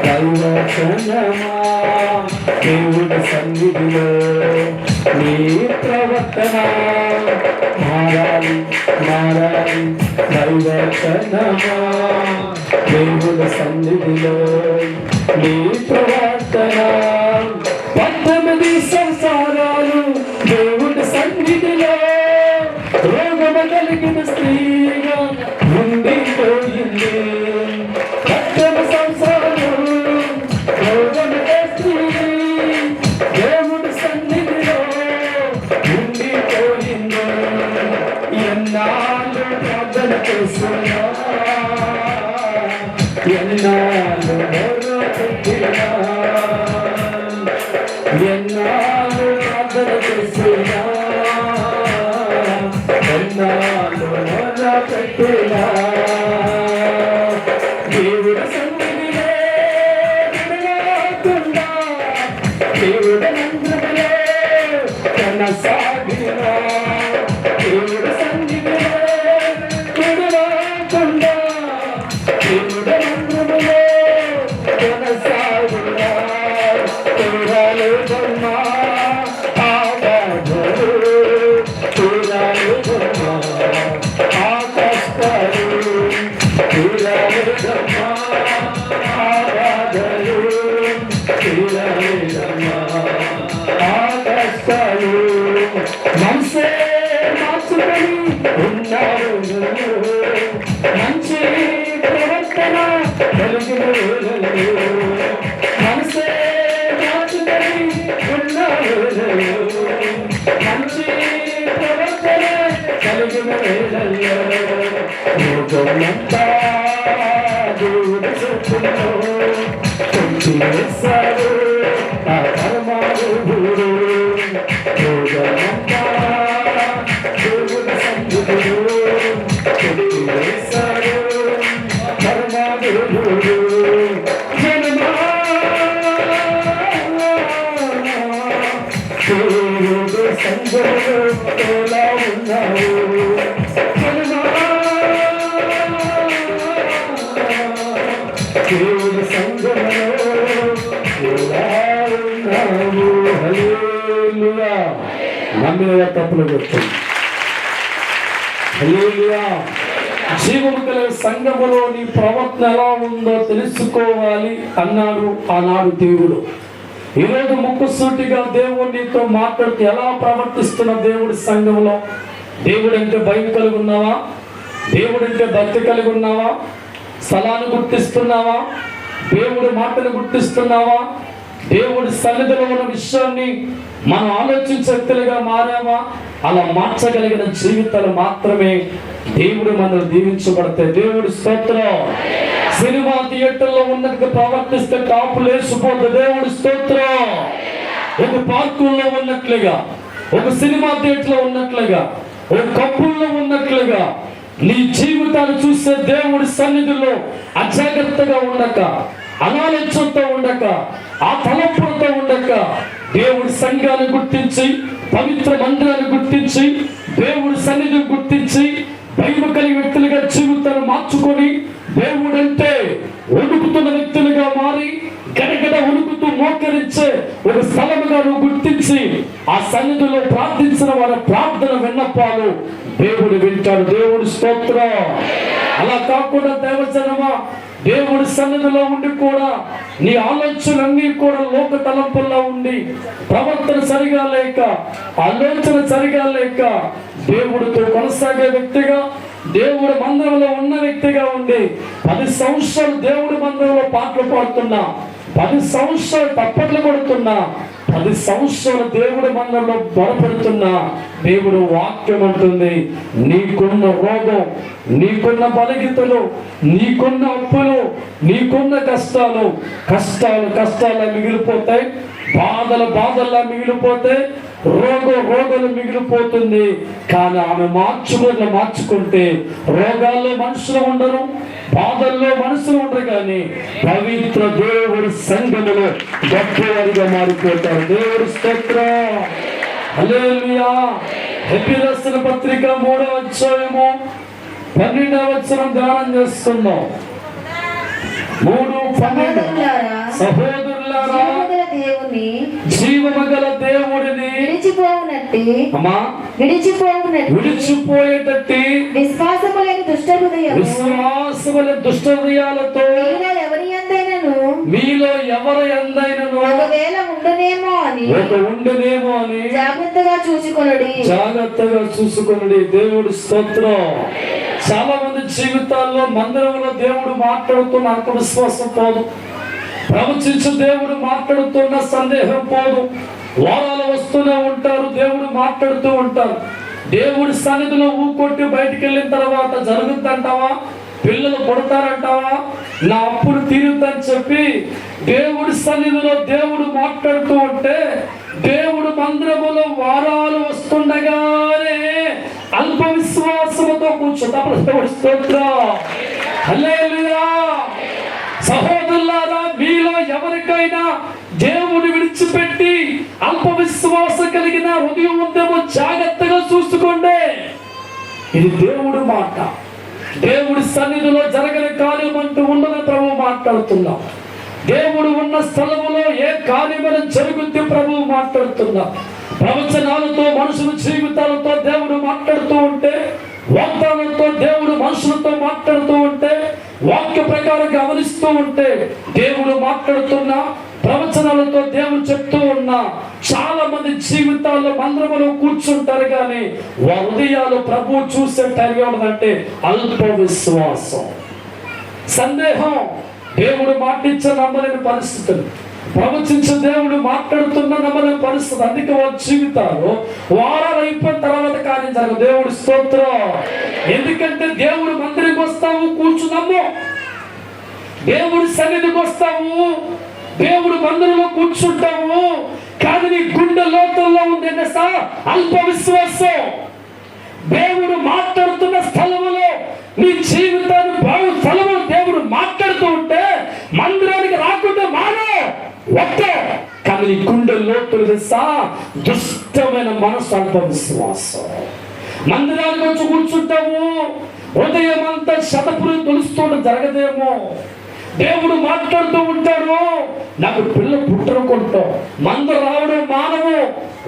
దైవచనమా, దేవుడి సన్నిధిలో నీ ప్రవర్తన. మారాలి మారాలి దైవచనమా, దేవుడి సన్నిధిలో నీ ప్రవర్తన. 18 సంసారాలు దేవుడి సన్నిధిలో రోగమ కలిగిన స్త్రీగా ఉండిపోయింది. 18 సంసారాలు రోగమ స్త్రీ దేవుడి సన్నిధిలో ఉండిపోయింది. ఎన్నాళ్ళు ప్రార్థన చేస్తున్నా, ఎన్నాళ్ళు పెట్టినా, ఎన్నాళ్ళు ప్రార్థన చేసినా, ఎన్నాళ్ళు పెట్టినా, దేవుడి సన్నిధిలో విడవకుండా దేవుడి మందిరములో కొనసాగినా, దేవుడి సన్నిధిలో విడవకుండా దేవుడి మందిరములో కొనసాగినా. పూరాలేదమ్మా ఆగాధలు, పూరాలేదమ్మా ఆకష్టాలు, పూరాలేదమ్మా ఆగాధలు, పూరాలేదమ్మా ఆకష్టాలు. మనసే మార్చుకొని ఉన్నారు, మంచి ప్రవర్తన కలిగిన మనసే మంచి ప్రవర్తన కలిగిన యోగమంతా దేవుడి చెప్పులో కొంచెం వేశాడు ఆ పరమానుభుడు. యోగమంతా దేవుడి సన్నిధిలో కొంచెం వేశాడు పరమానుభుడు. దేవుడు సంఘములో ఎలా ఉన్నావు, దేవుడు సంఘములో ఎలా ఉన్నావు. హల్లెలూయా. నమ్మిన తప్పులు చెప్తుంది. హల్లెలూయా. జీవము కలిగిన సంఘములో నీ ప్రవర్తన ఎలా ఉందో తెలుసుకోవాలి అన్నాడు ఆనాడు దేవుడు. ఈరోజు ముక్కుసూటిగా దేవుడు నీతో మాట్లాడుతూ ఎలా ప్రవర్తిస్తున్న దేవుడి సంఘంలో? దేవుడంటే భయం కలిగి ఉన్నావా? దేవుడంటే భక్తి కలిగి ఉన్నావా? స్థలాన్ని గుర్తిస్తున్నావా? దేవుడి మాటను గుర్తిస్తున్నావా? దేవుడి సన్నిధిలో ఉన్న విషయాన్ని మనం ఆలోచించే వ్యక్తులుగా మారామా? అలా మార్చగలిగిన జీవితాలు మాత్రమే దేవుడు మనల్ని దీవించబడతాయి. దేవుడి స్తోత్రం. సినిమా థియేటర్లో ఉన్నట్టుగా ప్రవర్తిస్తే టాపులు వేసిపోతుంది. దేవుడి స్తోత్రం. ఒక పార్కుల్లో ఉన్నట్లుగా, ఒక సినిమా థియేటర్లో ఉన్నట్లుగా, ఒక కప్పుల్లో ఉన్నట్లుగా నీ జీవితాన్ని చూస్తే దేవుడి సన్నిధిలో అజాగ్రత్తగా ఉండక, అనాలోచనతో ఉండక, ఆ తలంపులతో ఉండక దేవుడి సంఘాన్ని గుర్తించి, పవిత్ర మందిరాన్ని గుర్తించి, దేవుడి సన్నిధిని గుర్తించి, భయం కలిగి వ్యక్తులుగా జీవితాన్ని మార్చుకొని దేవుడంటే వణుకుతున్న వ్యక్తులుగా మారి గడగడ వణుకుతూ మోకరించే ఒక స్థలముగా నువ్వు గుర్తించి ఆ సన్నిధిలో ప్రార్థించిన వారి ప్రార్థన విన్నపాలు దేవుడు వింటాడు. దేవుడి స్తోత్రం. అలా కాకుండా దేవజనమా, దేవుడి సన్నిధిలో ఉండి కూడా నీ ఆలోచనలన్నీ కూడా లోక తలంపుల్లో ఉండి ప్రవర్తన సరిగా లేక, ఆలోచన సరిగా లేక దేవుడితో కొనసాగే వ్యక్తిగా, దేవుడి మందిరంలో ఉన్న వ్యక్తిగా ఉండి 10 సంవత్సరాలు దేవుడి మందిరంలో పాటలు పాడుతున్నా, 10 సంవత్సరాలు తప్పట్లు కొడుతున్నా, 10 సంవత్సరాలు దేవుడి మందిరంలో బలపడుతున్నా, దేవుడు వాక్యం అంటుంది నీకున్న రోగం, నీకున్న బలహీనతలు, నీకున్న అప్పులు, నీకున్న కష్టాలు మిగిలిపోతాయి, బాధల్లా మిగిలిపోతాయి, రోగాలు మిగిలిపోతుంది. కానీ ఆమె మార్చుకుంటే రోగాల్లో మనుషులు ఉండరు, బాధల్లో మనుషులు ఉండరు, కానీ పవిత్ర దేవుడి సంఘములో గొప్పవారిగా మారిపోతారు. దేవుడి స్తోత్రం. హల్లెలూయా. హెబ్రీయులకు రాసిన పత్రిక 3వ అధ్యాయము 12వ వచనం ధ్యానం చేస్తున్నాం. 3:12 సహోదరులారా, జీవమగల దేవుడిని విడిచిపోయేటట్టి విశ్వాసములేని దుష్ట హృదయాలతో మీలో ఎవరి యందైనను ఉండనేమో అని జాగ్రత్తగా చూసుకొనుడి. దేవుడి స్తోత్రం. చాలా మంది జీవితాల్లో మందిరంలో దేవుడు మాట్లాడుతున్న ఆత్మవిశ్వాసం పోదు, ప్రవచించు దేవుడు మాట్లాడుతున్న సందేహం పోదు, వారాలు వస్తూనే ఉంటారు, దేవుడు మాట్లాడుతూ ఉంటారు. దేవుడి సన్నిధిలో ఊకొట్టి బయటికి వెళ్ళిన తర్వాత జరుగుద్దంటావా, పిల్లలు పుడతారంటావా, నా అప్పుడు తీరుద్దని చెప్పి దేవుడి సన్నిధిలో దేవుడు మాట్లాడుతూ ఉంటే, దేవుడు మందిరములో వారాలు వస్తుండగానే అల్ప విశ్వాసముతో కూర్చుంటారు. హల్లెలూయా. సహోదరులారా, మీలో ఎవరికైనా దేవుడు విడిచిపెట్టి అల్ప విశ్వాసం కలిగిన హృదయం ఉందేమో జాగ్రత్తగా చూసుకోండి. ఇది దేవుడి మాట. దేవుడి సన్నిధిలో జరగని కార్యం అంటూ ఉండదని ప్రభువు మాట్లాడుతున్నాం. దేవుడు ఉన్న స్థలములో ఏ కార్యమైన జరుగుద్ది ప్రభువు మాట్లాడుతున్నాం. ప్రవచనాలతో, మనుషుల జీవితాలతో దేవుడు మాట్లాడుతూ ఉంటే, వాగ్దానంతో దేవుడు మనుషులతో మాట్లాడుతూ ఉంటే, వాక్య ప్రకారం గమనిస్తూ ఉంటే, దేవుడు మాట్లాడుతున్నా, ప్రవచనాలతో దేవుడు చెప్తూ ఉన్నా, చాలా మంది జీవితాల్లో మందిరములో కూర్చుంటారు, కానీ వారి హృదయాలు ప్రభువు చూసే టైం ఏమంటే అల్ప విశ్వాసం, సందేహం. దేవుడు మాటిచ్చే నమ్మలేని పరిస్థితులు, ప్రవచించే దేవుడు మాట్లాడుతున్న నమ్మలేని పరిస్థితి. అందుకే వారి జీవితాలు వారాలు అయిపోయిన తర్వాత కార్యం జరగదు. దేవుడి స్తోత్రం. ఎందుకంటే దేవుడు మందిరికి వస్తావు, కూర్చున్నాము, దేవుడి సన్నిధికి వస్తావు, దేవుడు మందిరంలో కూర్చుంటావు, కానీ నీ గుండె లోతుల్లో ఉంది అల్ప విశ్వాసం. దేవుడు మాట్లాడుతున్న స్థలములో నీ జీవితాన్ని బాగు స్థలములో దేవుడు మాట్లాడుతూ ఉంటే మందిరానికి రాకుండా మానో ఒక్క, కానీ నీ గుండె లోతులు దుష్టమైన మనసు అల్ప విశ్వాసం. మందిరానికి వచ్చి కూర్చుంటావు, హృదయం అంతా శతపురి తొలుస్తుంటే జరగదేమో. దేవుడు మాట్లాడుతూ ఉంటాడు, నాకు పిల్ల పుట్టనుకుంటాం, మందు రావడం మానవు,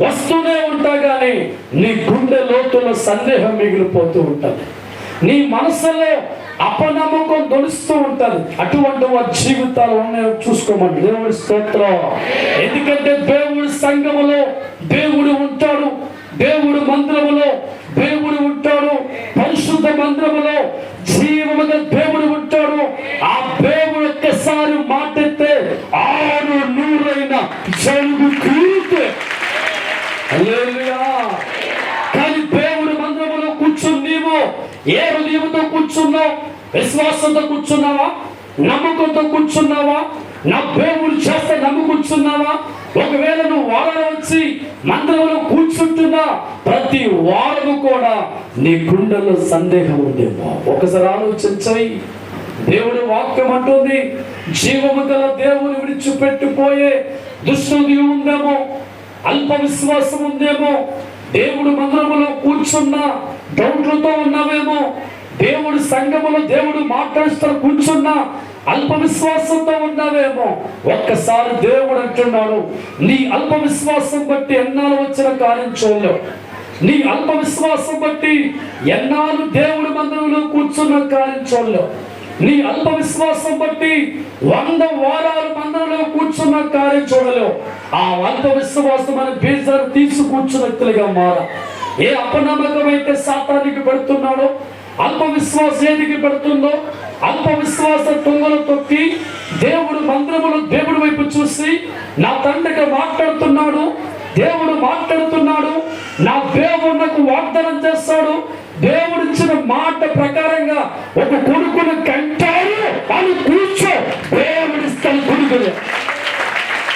వస్తూనే ఉంటా, కానీ నీ గుండె లోతుల్లో సందేహం మిగిలిపోతూ ఉంటుంది, నీ మనసులో అపనమ్మకం దొలుస్తూ ఉంటుంది. అటువంటి వారి జీవితాలు ఉన్నాయో చూసుకోమని దేవుడి స్తోత్రం. ఎందుకంటే దేవుడి సంఘములో దేవుడు ఉంటాడు, దేవుడి మందిరములో దేవుడు ఉంటాడు, పరిశుద్ధ మందిరములో జీవముగా దేవుడు ఉంటాడు. ఆ దేవుడు ఒక్కసారి మాటెత్తే 600 జరుగు క్రీతే. హల్లెలూయా. కానీ దేవుడి మందిరములో కూర్చుని నీవు ఏ హృదయంతో కూర్చున్నావు? విశ్వాసంతో కూర్చున్నావా? నమ్మకంతో కూర్చున్నావా? నా దేవుడు చేస్తే నమ్ము కూర్చున్నావా? ఒకవేళ నువ్వు వారాలు వచ్చి మందిరంలో కూర్చుంటున్నా ప్రతి వారము కూడా నీ గుండెల్లో సందేహం ఉందేమో. ఒకసారి ఆలోచించాయి. దేవుడి వాక్యం అంటుంది, జీవము గల దేవుని విడిచిపెట్టిపోయే దుష్టుది ఉందేమో, అల్ప విశ్వాసం ఉందేమో. దేవుడు మందిరములో కూర్చున్నా డౌట్లతో ఉన్నావేమో, దేవుడి సంఘములో దేవుడు మాట్లాడుతూ కూర్చున్నా అల్ప విశ్వాసంతో ఉన్నావేమో, ఒక్కసారి దేవుడు అంటున్నాడు, నీ అల్ప విశ్వాసం బట్టి ఎన్నాళ్ళు వచ్చిన కార్యం చూడలేవు. నీ అల్ప విశ్వాసం బట్టి ఎన్నాళ్ళు దేవుడి మందిరంలో కూర్చున్న కార్యం చూడలేవు. నీ అల్ప విశ్వాసం బట్టి 100 వారాలు మందిరంలో కూర్చున్న కార్యం చూడలేవు. ఆ అల్ప విశ్వాసం అనే బీజాన్ని తీసి కూర్చున్న వ్యక్తులుగా మార. ఏ అపనమ్మకం అయితే సాతానికి పెడుతున్నాడో, అల్ప విశ్వాసం ఏదికి పెడుతుందో, అల్ప విశ్వాస తుంగలు తొక్కి దేవుడు మందిరములో దేవుడి వైపు చూసి నా తండ్రికి మాట్లాడుతున్నాడు, దేవుడు మాట్లాడుతున్నాడు, నా దేవుడు నాకు వాగ్దానం చేస్తాడు, దేవుడిచ్చిన మాట ప్రకారంగా ఒక కొడుకును కంటాడు అని కూర్చో, దేవుడిస్తాను కొడుకులు.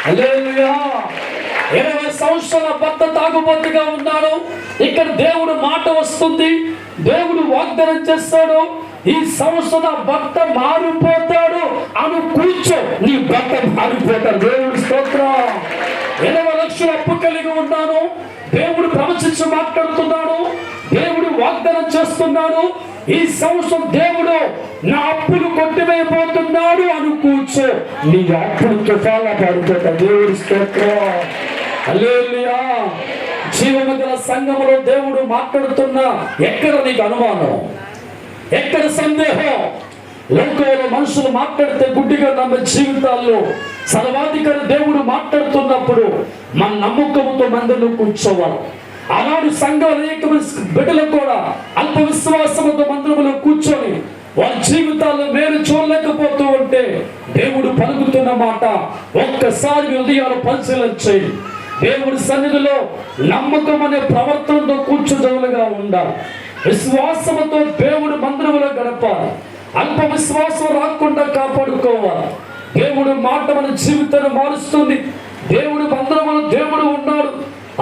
హల్లెలూయా. 20 సంవత్సరాల భర్త తాగుబోతుగా ఉన్నాడు, ఇక్కడ దేవుడు మాట వస్తుంది, దేవుడు వాగ్దానం చేస్తాడు, ఈ సంవత్సరం భర్త మారిపోతాడు అని కూర్చో, నీ భర్త మారిపోతాడు. దేవుడి స్తోత్రం. 20 లక్షల అప్పు కలిగి ఉన్నాను, దేవుడు ప్రవచించి మాట్లాడుతున్నాడు, దేవుడు వాగ్దానం చేస్తున్నాడు, ఈ సంవత్సరం దేవుడు నా అప్పులు కొట్టివేయబోతున్నాడు అని కూర్చో, నీ అప్పులు తుఫాలా పడిపోతాడు. దేవుడి స్తోత్రం. హల్లెలూయా. జీవము గల సంఘములో దేవుడు మాట్లాడుతున్నా ఎక్కడ నీకు అనుమానం, ఎక్కడ సందేహం? లోకంలో మనుషులు మాట్లాడితే గుడ్డిగా నమ్మే జీవితాల్లో సర్వాధికారి దేవుడు మాట్లాడుతున్నప్పుడు మన నమ్మకంతో మందిలో కూర్చోవాలి. ఆనాడు సంఘం అనేక బిడ్డలు కూడా అల్ప విశ్వాసంతో మందిరంలో కూర్చొని వారి జీవితాల్లో మేలు చూడలేకపోతూ ఉంటే దేవుడు పలుకుతున్న మాట ఒక్కసారి హృదయాలు పరిశీలన చేయి. దేవుడి సన్నిధిలో నమ్మకం అనే ప్రవర్తనతో కూర్చోజలుగా ఉండాలి. విశ్వాసంతో దేవుడు మందిరంలో గడపాలి. అల్ప విశ్వాసం రాకుండా కాపాడుకోవాలి. దేవుడు మాట మన జీవితాన్ని మారుస్తుంది. దేవుడు మందిరంలో దేవుడు ఉన్నాడు.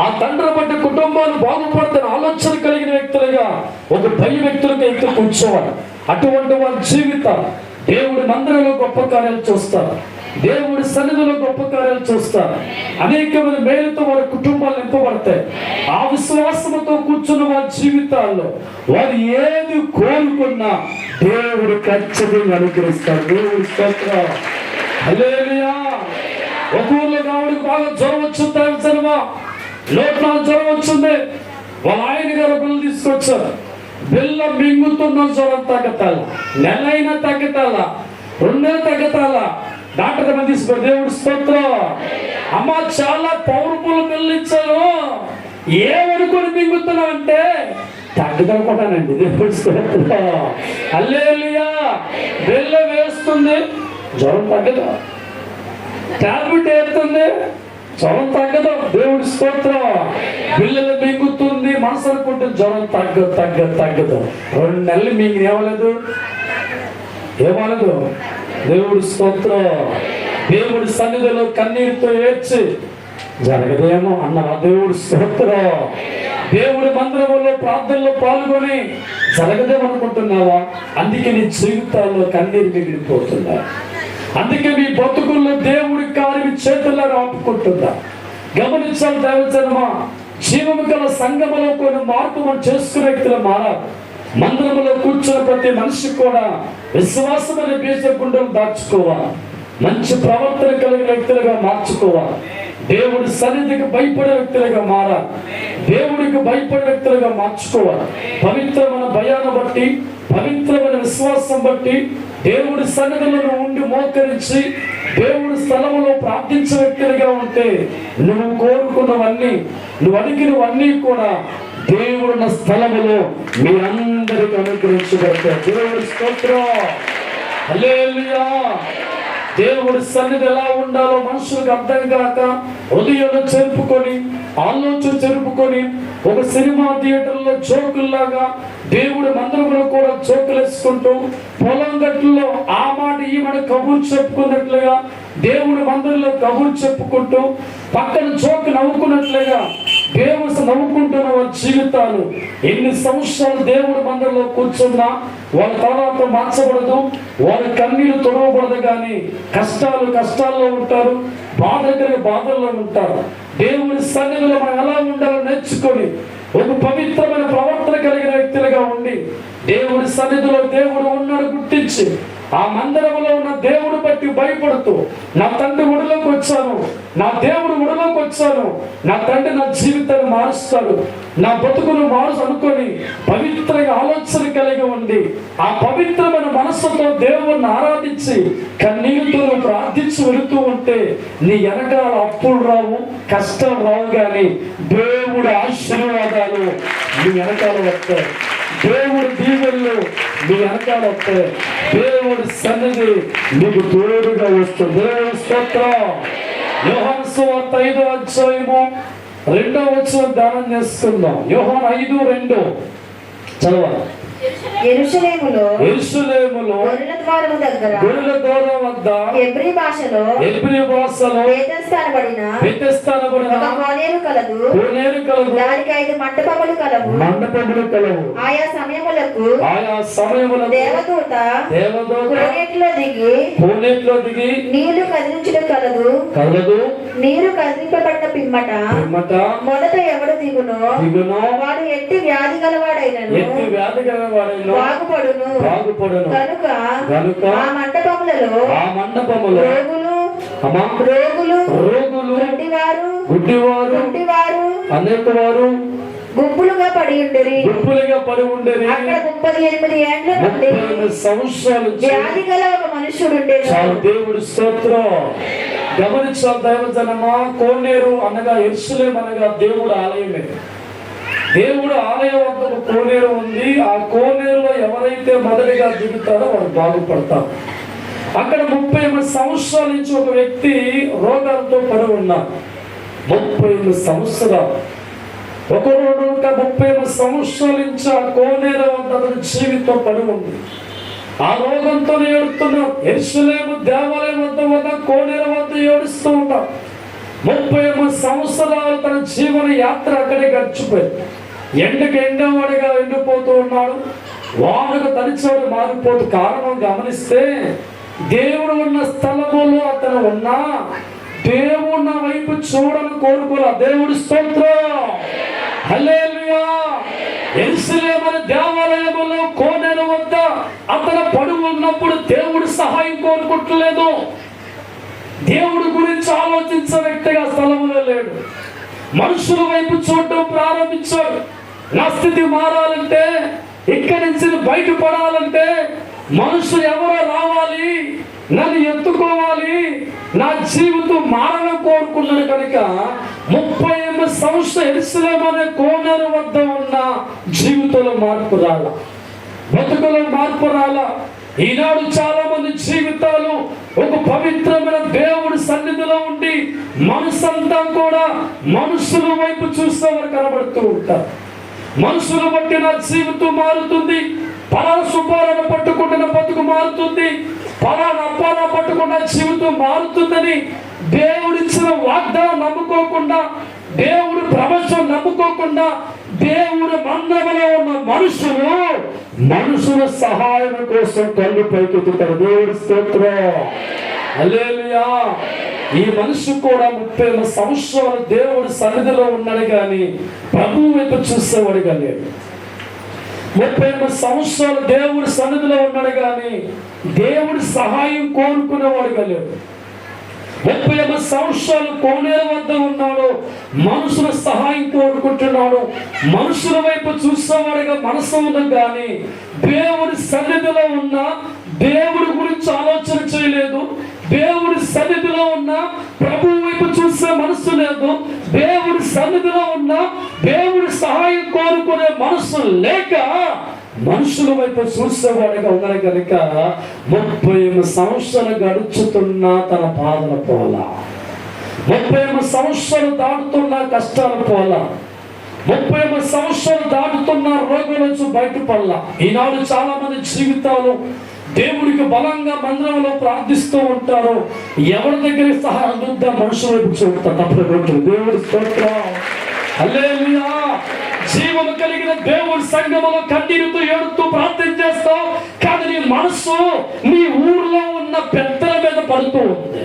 ఆ తండ్రి బట్టి కుటుంబాలు బాగుపడుతున్న ఆలోచన కలిగిన వ్యక్తులుగా ఒక 10 వ్యక్తులుగా ఎత్తు కూర్చోవాలి. అటువంటి వారి జీవితం దేవుడి మందిరంలో గొప్ప కార్యాలు చూస్తారు, దేవుడి సన్నిధిలో గొప్ప కార్యాలు చూస్తారు. అనేకమైన మేలుతో వారి కుటుంబాలు నింపబడతాయి. ఆ విశ్వాసంతో కూర్చున్న వారి జీవితాల్లో వారు ఏది కోరుకున్నా దేవుడు ఖచ్చితంగా అనుగ్రహిస్తాడు. దేవుడి స్తోత్రం. హల్లెలూయా. ఒక ఊర్లో కావుడికి బాగా జ్వరం వచ్చింది, సినిమా లోట్ల జ్వరం వచ్చింది. వాళ్ళ ఆయన గారు బిల్లు తీసుకొచ్చారు. బిల్ల మింగుతున్న జ్వరం తగ్గతాల, నెలైనా తగ్గతాల, 2 నెలలు తగ్గతాల. డాక్టర్ దగ్గర తీసుకొని దేవుడి స్తోత్రం. అమ్మ చాలా పవర్ఫుల్ బిల్లు ఇచ్చారు, ఏమనుకుని మింగుతున్నావు అంటే తగ్గదనుకుంటానండి. దేవుడి స్తోత్రం. హల్లెలూయా. బిల్ల వేస్తుంది, జ్వరం తగ్గదు. టాబ్లెట్ వేస్తుంది, జ్వరం తగ్గదు. దేవుడి స్తోత్రం. బిల్లలు మింగుతుంది, మనసు అనుకుంటే జ్వరం తగ్గదు. 2 నెలలు మీకు ఏమలేదు, దేవుడి స్తోత్రం. దేవుడి సన్నిధిలో కన్నీరుతో ఏడ్చి జరగదేమో అన్నారు. దేవుడి స్తోత్రం. దేవుడి మందిరంలో ప్రార్థనలో పాల్గొని జరగదేమనుకుంటున్నావా? అందుకే నీ జీవితాల్లో కన్నీరు మిగిలిపోతున్నా. అందుకే మీ బతుకుల్లో దేవుడి కార్యం చేతుల్లో ఆపుకుంటుందా? గమనించాలి దైవజనమా. జీవము గల సంఘములో కొన్ని మార్పు మనం చేసుకునే వ్యక్తులు మారాలి. మందిరంలో కూర్చున్న ప్రతి మనిషి కూడా విశ్వాసం అనే బీజగుండం దాచుకోవాలి. మంచి ప్రవర్తన కలిగిన వ్యక్తులుగా మార్చుకోవాలి. దేవుడి సన్నిధికి భయపడే వ్యక్తులుగా మారాలి. దేవుడికి భయపడే వ్యక్తులుగా మార్చుకోవాలి. పవిత్రమైన భయాన్ని బట్టి, పవిత్రమైన విశ్వాసం బట్టి దేవుడి సన్నిధిలో ఉండి మోకరించి దేవుడి స్థలములో ప్రార్థించే వ్యక్తులుగా ఉంటే నువ్వు కోరుకున్నవన్నీ, నువ్వు అడిగినవన్నీ కూడా దేవుడున్న స్థలములో మీరందరికీ అనుగ్రహించబడతాయి. దేవుడి స్తోత్రం. హల్లెలూయా. దేవుడి సన్నిధి ఎలా ఉండాలో మనుషులకు అర్థం కాక హృదయంలో చెరుపుకొని, ఆలోచన చెరుపుకొని, ఒక సినిమా థియేటర్లో జోకుల్లాగా దేవుడి మందిరంలో కూడా జోకులు వేసుకుంటూ, పొలం గట్టులో ఆ మాట ఈ మాట కబుర్లు చెప్పుకున్నట్లుగా దేవుడి మందిరంలో కబుర్లు చెప్పుకుంటూ పక్కన జోకు నవ్వుకున్నట్లుగా దేవుడు నవ్వుకుంటున్న వారి జీవితాలు ఎన్ని సంవత్సరాలు దేవుడి మందిరంలో కూర్చున్నా వాళ్ళ తర్వాత మార్చబడదు, వాళ్ళ కన్నీరు తొడవబడదు. కానీ కష్టాల్లో ఉంటారు, బాధ బాధల్లో ఉంటారు. దేవుడి సన్నిధిలో మనం ఎలా ఉండాలో నేర్చుకొని ఒక పవిత్రమైన ప్రవర్తన కలిగిన వ్యక్తులుగా ఉండి దేవుడి సన్నిధిలో దేవుడు ఉన్నాడు గుర్తించి ఆ మందిరంలో ఉన్న దేవుడు బట్టి భయపడుతూ నా తండ్రి ఒడిలోకి వచ్చాను, నా దేవుడు ఒడిలోకి వచ్చాను, నా తండ్రి నా జీవితాన్ని మారుస్తాడు, నా బతుకును మారుసు అనుకొని పవిత్రంగా ఆలోచన కలిగి ఉండి ఆ పవిత్రమైన మనస్సుతో దేవుణ్ణి ఆరాధించి కన్నీరుతో ప్రార్థించి వెళుతూ ఉంటే నీ వెనకాల అప్పులు రావు, కష్టాలు రావు, కానీ దేవుడి ఆశీర్వాదాలు నీ వెనకాల వస్తాయి, దేవుడి దీవెనలు నీ వెనకాల వస్తాయి, దేవుడి సన్నిధి నీకు తోడుగా వస్తుంది. దేవుడి స్తోత్రం. యోహాను సువార్త 5వ అధ్యాయము 2వ వచనం ధ్యానం చేసుకుందాం. యోహాను 5:2 చదవాలి. యెరూషలేములో గొర్రెల ద్వారం వద్ద హెబ్రీ భాషలో బేతస్థానబడిన ఒక కోనేరు కలదు. దానికి 5 మంటపములు కలవు. ఆయా సమయములకు దేవదూత కోనేటిలో దిగి నీళ్లు కదిలించడం కలదు. నీరు కదిలింపబడిన పిమ్మట మొదట ఎవడు దిగునో వాడు ఎట్టి వ్యాధి గలవాడైనను బాగుపడును. కనుక ఆ మంటపములలో రోగులు గుడ్డివారు అనేక వారు గుంపులుగా పడి ఉండేది. అక్కడ 38 ఏండ్ల నుండి సంవత్సరాలు వ్యాధి గల ఒక మనుషుడు ఉండేది. దేవుడి స్తోత్రం. గమనించాలి దైవజనమా, కోనేరు అనగా యెరూషలేము అనగా దేవుడు ఆలయమే. దేవుడు ఆలయం వద్ద కోనేరు ఉంది. ఆ కోనేరులో ఎవరైతే మొదటిగా దిగుతారో వారు బాగుపడతారు. అక్కడ 38 సంవత్సరాల నుంచి ఒక వ్యక్తి రోగాలతో పడి ఉన్నారు. 38 సంవత్సరాలు. ఒకరోజు 38 సంవత్సరాల నుంచి ఆ కోనేరు వద్ద అతని జీవితం పడి ఉంది. ఆ రోగంతో ఏడుతున్నాడు. యెరూషలేము దేవాలయం వద్ద కోనేరు వద్ద ఏడుస్తూ ఉంటాడు. 38 సంవత్సరాలు తన జీవన యాత్ర అక్కడే గడిచిపోయింది. ఎండకు ఎండవాడిగా ఎండిపోతూ ఉన్నాడు, వానకు తడిచోడు మారిపోతూ. కారణం గమనిస్తే దేవుడు ఉన్న స్థలములో అతను ఉన్నా దేవుడు నా వైపు చూడని కోరుకోలే. దేవుడి స్తోత్రం. హల్లెలూయా. యెరూషలేము దేవాలయములో కోనేరు వద్ద అతను పడి ఉన్నప్పుడు దేవుడు సహాయం కోరుకుంటలేదు. దేవుడి గురించి ఆలోచించే వ్యక్తిగా స్థలంలో లేడు. మనుషుల వైపు చూడటం ప్రారంభించాడు. నా స్థితి మారాలంటే, ఇక్కడి నుంచి బయటపడాలంటే మనుషులు ఎవరో రావాలి, నన్ను ఎత్తుకోవాలి, నా జీవితం మారని కోరుకున్నాడు. కనుక 38 సంవత్సరాలు యెరూషలేము అనే కోనేరు వద్ద ఉన్న జీవితంలో మార్పు రాల, బతుకులో మార్పు రాల. ఈనాడు చాలా మంది జీవితాలు ఒక పవిత్రమైన దేవుడి సన్నిధిలో ఉండి మనసంతా కూడా మనుషుల వైపు చూసేవారు కనబడుతూ ఉంటారు. మనుషులు బట్టి నా జీవితం మారుతుంది, పలానా సుబ్బారావు పట్టుకుంటున్న బతుకు మారుతుంది, పలానా అప్పారా పట్టుకున్న జీవితం మారుతుందని దేవుడిచ్చిన వాగ్దానం నమ్ముకోకుండా, దేవుడు ప్రపంచం నమ్ముకోకుండా, దేవుడు మందములో ఉన్న మనుషుల సహాయం కోసం కళ్ళు పైకెత్తుతారు. దేవుడి స్తోత్రం. హల్లెలూయా. ఈ మనిషి కూడా 30 సంవత్సరాలు దేవుడి సన్నిధిలో ఉన్నాడు కానీ ప్రభువు వైపు చూసేవాడు కానీ, 30 సంవత్సరాలు దేవుడి సన్నిధిలో ఉన్నాడు కానీ దేవుడి సహాయం కోరుకునేవాడు కాలేదు. 30 సంవత్సరాలు కోనేరు వద్ద ఉన్నాడు, మనుషుల సహాయం కోరుకుంటున్నాడు, మనుషుల వైపు చూసేవాడుగా మనసు ఉన్నది కానీ దేవుడి సన్నిధిలో ఉన్న దేవుడి గురించి ఆలోచన చేయలేదు. దేవుడి సన్నిధిలో ఉన్న ప్రభు వైపు చూసే మనసు లేదు. దేవుడి సన్నిధిలో ఉన్న దేవుడి సహాయం కోరుకునే మనసు లేక మనుషుల వైపు చూసేవాడిగా ఉన్నాడు. కనుక 38 సంవత్సరాలు గడుచుతున్నా తన బాధల పోలా, 38 సంవత్సరాలు దాటుతున్నా కష్టాలు పోలా, 38 సంవత్సరాలు దాటుతున్న రోగుల నుంచి బయటపడలా. ఈనాడు చాలా మంది జీవితాలు దేవుడికి బలంగా మందిరంలో ప్రార్థిస్తూ ఉంటారు. ఎవరి దగ్గర సహాయం అందుద్దా మనుషుల వైపు చూపుతారు. తప్పకుండా దేవుడి స్తోత్రం. హల్లెలూయా. జీవము కలిగిన దేవుడి సంఘములో కన్నీరుతో ఏడుతూ ప్రార్థన చేస్తావు, కానీ నీ మనసు నీ ఊర్లో ఉన్న పెద్దల మీద పడుతూ ఉంది.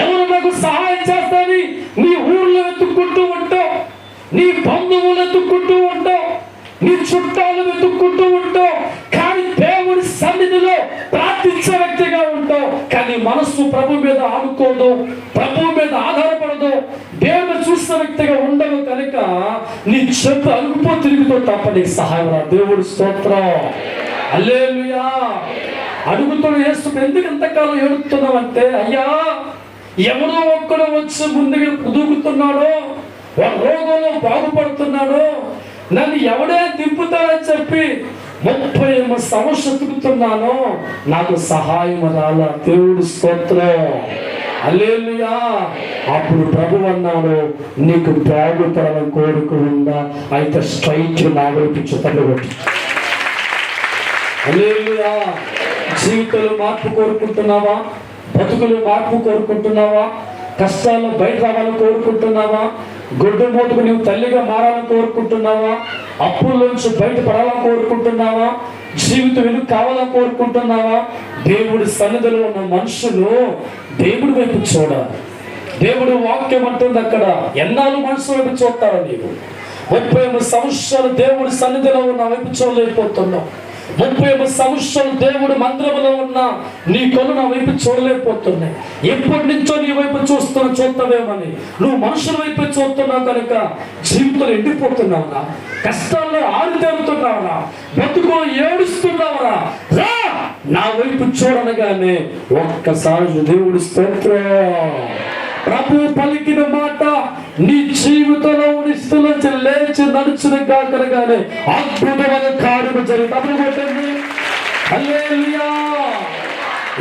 ఎవరు నాకు సహాయం చేస్తారని నీ ఊర్లో వెతుక్కుంటూ ఉంటావు. నీ బంధువులు వెతుక్కుంటూ ఉంటావు, నీ చుట్టాలు వెతుక్కుంటూ ఉంటావు, కానీ దేవుడి సన్నిధిలో ప్రార్థించే వ్యక్తిగా ఉంటావు. కానీ మనస్సు ప్రభు మీద ఆనుకోదు, ప్రభు మీద ఆధారపడదు, దేవుడు చూసిన వ్యక్తిగా ఉండవు. కనుక నీ చెంత అలుగుపో తిరుగుతో తప్ప నీకు సహాయం రా. దేవుడు స్తోత్రం, హల్లెలూయా. అడుగుతున్న యేసు, ఎందుకు ఎంతకాలం ఏడుతున్నావు అంటే, అయ్యా ఎవరో ఒక్కడో వచ్చి ముందుగా దూకుతున్నాడో, రోగంలో బాగుపడుతున్నాడో, నన్ను ఎవడే దింపుతాడని చెప్పి 30 సంవత్సరాలు తిరుగుతున్నాను, నాకు సహాయం రాలా. దేవుడు స్తోత్రం, హల్లెలూయా. అప్పుడు ప్రభు అన్నాడు, నీకు బాగుపడాలని కోరిక ఉందా? అయితే స్ట్రైట్ నా వైపు చుట్టబెట్టి. హల్లెలూయా. జీవితంలో మార్పు కోరుకుంటున్నావా? బతుకులు మార్పు కోరుకుంటున్నావా? కష్టాల్లో బయట రావాలని కోరుకుంటున్నావా? గొడ్డు మోటుకు నీవు తల్లిగా మారాలని కోరుకుంటున్నావా? అప్పుల్లోంచి బయటపడాలని కోరుకుంటున్నావా? జీవితం వెలుగు కావాలని కోరుకుంటున్నావా? దేవుడి సన్నిధిలో ఉన్న మనుషులు దేవుడి వైపు చూడాలి. దేవుడు వాక్యం అంటుంది అక్కడ, ఎన్నాళ్ళు మనుషుల వైపు చూస్తారా? నీవు 30 సంవత్సరాలు దేవుడి సన్నిధిలో ఉన్న వైపు చూడలేకపోతున్నావు. 30 సంవత్సరాలు దేవుడు మందిరంలో ఉన్న నీ కళ్ళు నా వైపు చూడలేకపోతున్నాయి. ఎప్పటి నుంచో నీ వైపు చూస్తావేమని నువ్వు మనుషుల వైపు చూస్తున్నావు. కనుక జీవితంలో ఎండిపోతున్నావురా, కష్టాల్లో ఆరితేరుతున్నావురా, బతుకులో ఏడుస్తున్నావురా. రా నా వైపు చూడనగానే ఒక్కసారి దేవుడి స్తోత్రం. ప్రభు పలికిన మాట నీ జీవితంలో నిస్తులోంచి లేచి నడుచుని కాకనగానే అద్భుతమైన కార్యము జరుగుతుంది. హల్లెలూయా.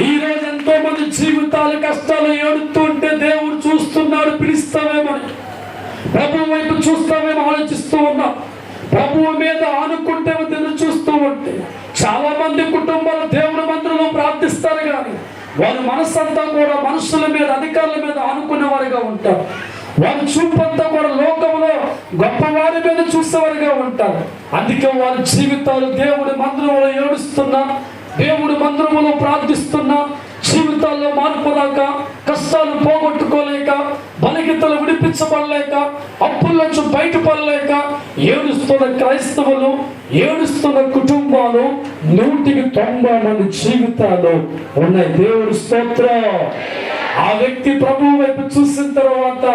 ఈ రోజు ఎంతో మంది జీవితాలు కష్టాలు ఏడుతుంటే దేవుడు చూస్తున్నాడు, పిలుస్తావేమని, ప్రభు వైపు చూస్తావేమో ఆలోచిస్తూ ఉన్నా. ప్రభువు మీద ఆనుకుంటే చూస్తూ ఉంటే చాలా మంది కుటుంబాలు దేవుడి మందిరంలో ప్రార్థిస్తారు, కానీ వారి మనస్సంతా కూడా మనుషుల మీద, అధికారుల మీద ఆనుకునే వారిగా ఉంటారు. వారి చూపంతా కూడా లోకంలో గొప్పవారి మీద చూసేవారిగా ఉంటారు. అందుకే వారి జీవితాలు దేవుడి మందిరంలో ఏడుస్తున్నా, దేవుడి మందిరంలో ప్రార్థిస్తున్నా, జీవితాల్లో మార్పు రాక, కష్టాలు పోగొట్టుకోలేక, బలహీనతలు విడిపించబడలేక, అప్పుల్లోంచి బయటపడలేక ఏడుస్తున్న క్రైస్తవులు, ఏడుస్తున్న కుటుంబాలు 190 మంది జీవితాలు ఉన్నాయి. దేవుడి స్తోత్రం. ఆ వ్యక్తి ప్రభువు వైపు చూసిన తర్వాత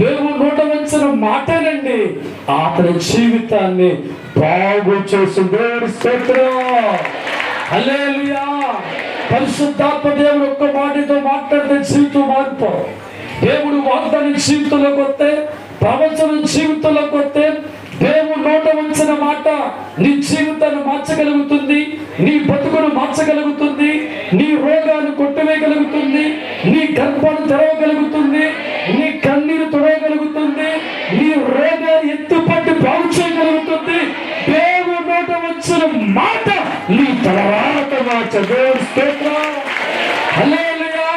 దేవుడు నోట వచ్చిన మాటేనండి అతని జీవితాన్ని బాగు చేసి. దేవుడి స్తోత్రం, హల్లెలూయా. పరిశుద్ధాత్మ దేవుడు ఒక్క మాటతో మాట్లాడితే జీవితం మార్పు. దేవుడు వాగ్దానం జీవితంలోకి వస్తే, ప్రవచనం జీవితంలోకి వస్తే, దేవుడు నోట వచ్చిన మాట నీ జీవితాన్ని మార్చగలుగుతుంది, నీ బతుకును మార్చగలుగుతుంది, నీ రోగాన్ని కొట్టివేయగలుగుతుంది, నీ గర్భాన్ని తెరవగలుగుతుంది, నీ కన్నీరు తొడవగలుగుతుంది, నీ రోగాన్ని ఎత్తుపట్టి బాగు చేయగలుగుతుంది. దేవుడు నోట వచ్చిన మాట నీ తలరాలతో మార్చదు. హల్లెలూయా.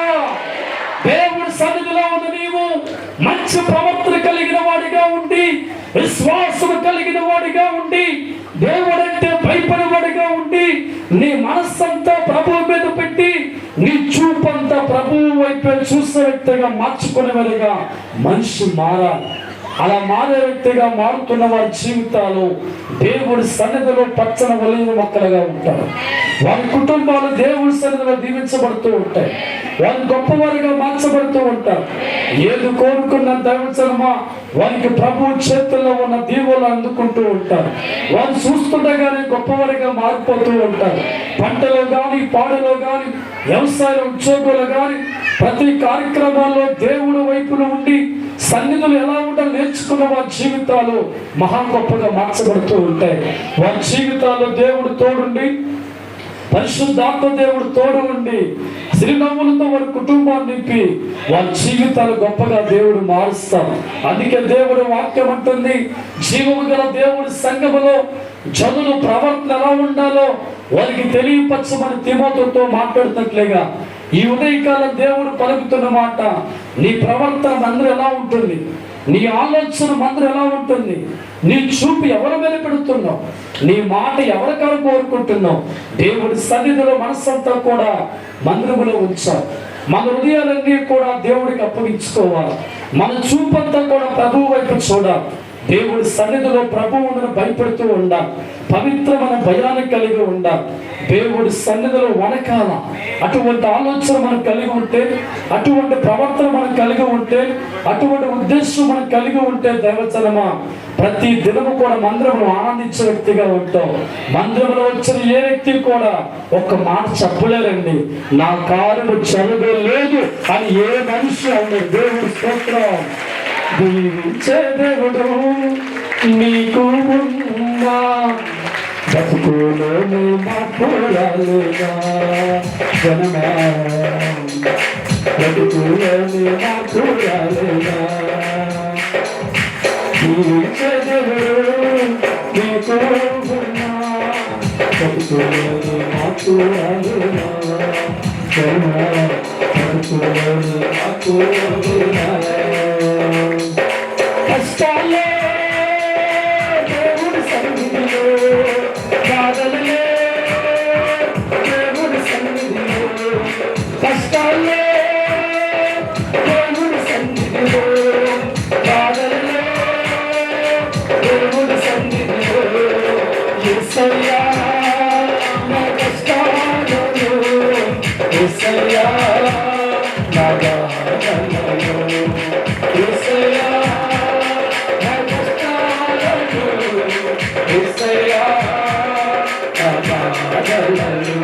దేవుడి సన్నిధిలో ఉన్న నీవు మంచి ప్రవర్తన కలిగిన వాడిగా ఉండి, విశ్వాసం కలిగిన వాడిగా ఉండి, దేవుడంటే భయపడేవాడిగా ఉండి, నీ మనస్సంతా ప్రభువు మీద పెట్టి, నీ చూపంతా ప్రభువు వైపు చూసే వ్యక్తిగా మార్చుకునేవాడిగా మనిషి మారాలి. అలా మారే వ్యక్తిగా మారుతున్న వారి జీవితాలు దేవుడి సన్నిధిలో పచ్చని ఒలీవ మొక్కలుగా ఉంటారు. వారి కుటుంబాలు దేవుడి సన్నిధిలో దీవించబడుతూ ఉంటాయి. వారు గొప్పవారిగా మార్చబడుతూ ఉంటారు. ఏది కోరుకున్న దైవజనమా వారికి ప్రభు చేతుల్లో ఉన్న దీవులు అందుకుంటూ ఉంటారు. వారు చూస్తుండగానే గొప్పవారిగా మారిపోతూ ఉంటారు. పంటలో కానీ, పాడులో కానీ, వ్యవసాయ ఉద్యోగులు కానీ, ప్రతి కార్యక్రమాల్లో దేవుడి వైపున ఉండి సన్నిధులు ఎలా ఉండాలో నేర్చుకున్న వారి జీవితాలు మహా గొప్పగా మార్చబడుతూ ఉంటాయి. వారి జీవితాల్లో దేవుడు తోడుండి, పరిశుద్ధాత్మ దేవుడు తోడు ఉండి, చిరునవ్వులతో వారి కుటుంబాన్ని నింపి వారి జీవితాలు గొప్పగా దేవుడు మారుస్తారు. అందుకే దేవుడు వాక్యం అంటుంది, జీవము గల దేవుడి సంఘములో జనులు ప్రవర్తన ఎలా ఉండాలో వారికి తెలియపరచమని తిమోతితో మాట్లాడుతున్నట్లుగా ఈ ఉదయకాలం దేవుడు పలుకుతున్న మాట, నీ ప్రవర్తన మందరు ఎలా ఉంటుంది, నీ ఆలోచన మందరు ఎలా ఉంటుంది, నీ చూపు ఎవరి మీద పెడుతున్నావు, నీ మాట ఎవరికారు కోరుకుంటున్నావు. దేవుడి సన్నిధిలో మనస్సంతా కూడా మందిరములో ఉంచాలి. మన హృదయాలన్నీ కూడా దేవుడికి అప్పగించుకోవాలి. మన చూపంతా కూడా ప్రభువు వైపు చూడాలి. దేవుడి సన్నిధిలో ప్రభువును భయపడుతూ ఉండాలి. పవిత్రమైన భయాన్ని కలిగి ఉండాలి. దేవుడి సన్నిధిలో వనకాల. అటువంటి ఆలోచన మనం కలిగి ఉంటే, అటువంటి ప్రవర్తన మనం కలిగి ఉంటే, అటువంటి ఉద్దేశం మనం కలిగి ఉంటే, దైవజనమా ప్రతి దినము కూడా మందిరంలో ఆనందించే వ్యక్తిగా ఉంటాం. మందిరంలో వచ్చిన ఏ వ్యక్తి కూడా ఒక్క మాట చెప్పలేరండి, నా కార్యము జరగలేదు అని ఏ మనిషి అన్నాడు. దేవుడి స్తోత్రం. దీవించే దేవుడు నీకు ఉన్నా, బతుకులోనే మాట్లాడలేదా జనమా, బతుకులోనే మాట్లాడలేదా. దీవించే దేవుడు నీకు ఉన్నా, బతుకులోనే మాట్లాడలేదా జనమా, బతుకులోనే మాట్లాడలేదా. కష్టాలే దేవుడి సన్నిధిలో, బాధలే దేవుడి సన్నిధిలో, కష్టాలే దేవుడి సన్నిధిలో, బాధలే దేవుడి సన్నిధిలో. యేసయ్యా నా కష్టాలలో, యేసయ్యా నా బాధలలో, యేసయ్యా నా కష్టాలలో, యేసయ్యా నా బాధలలో.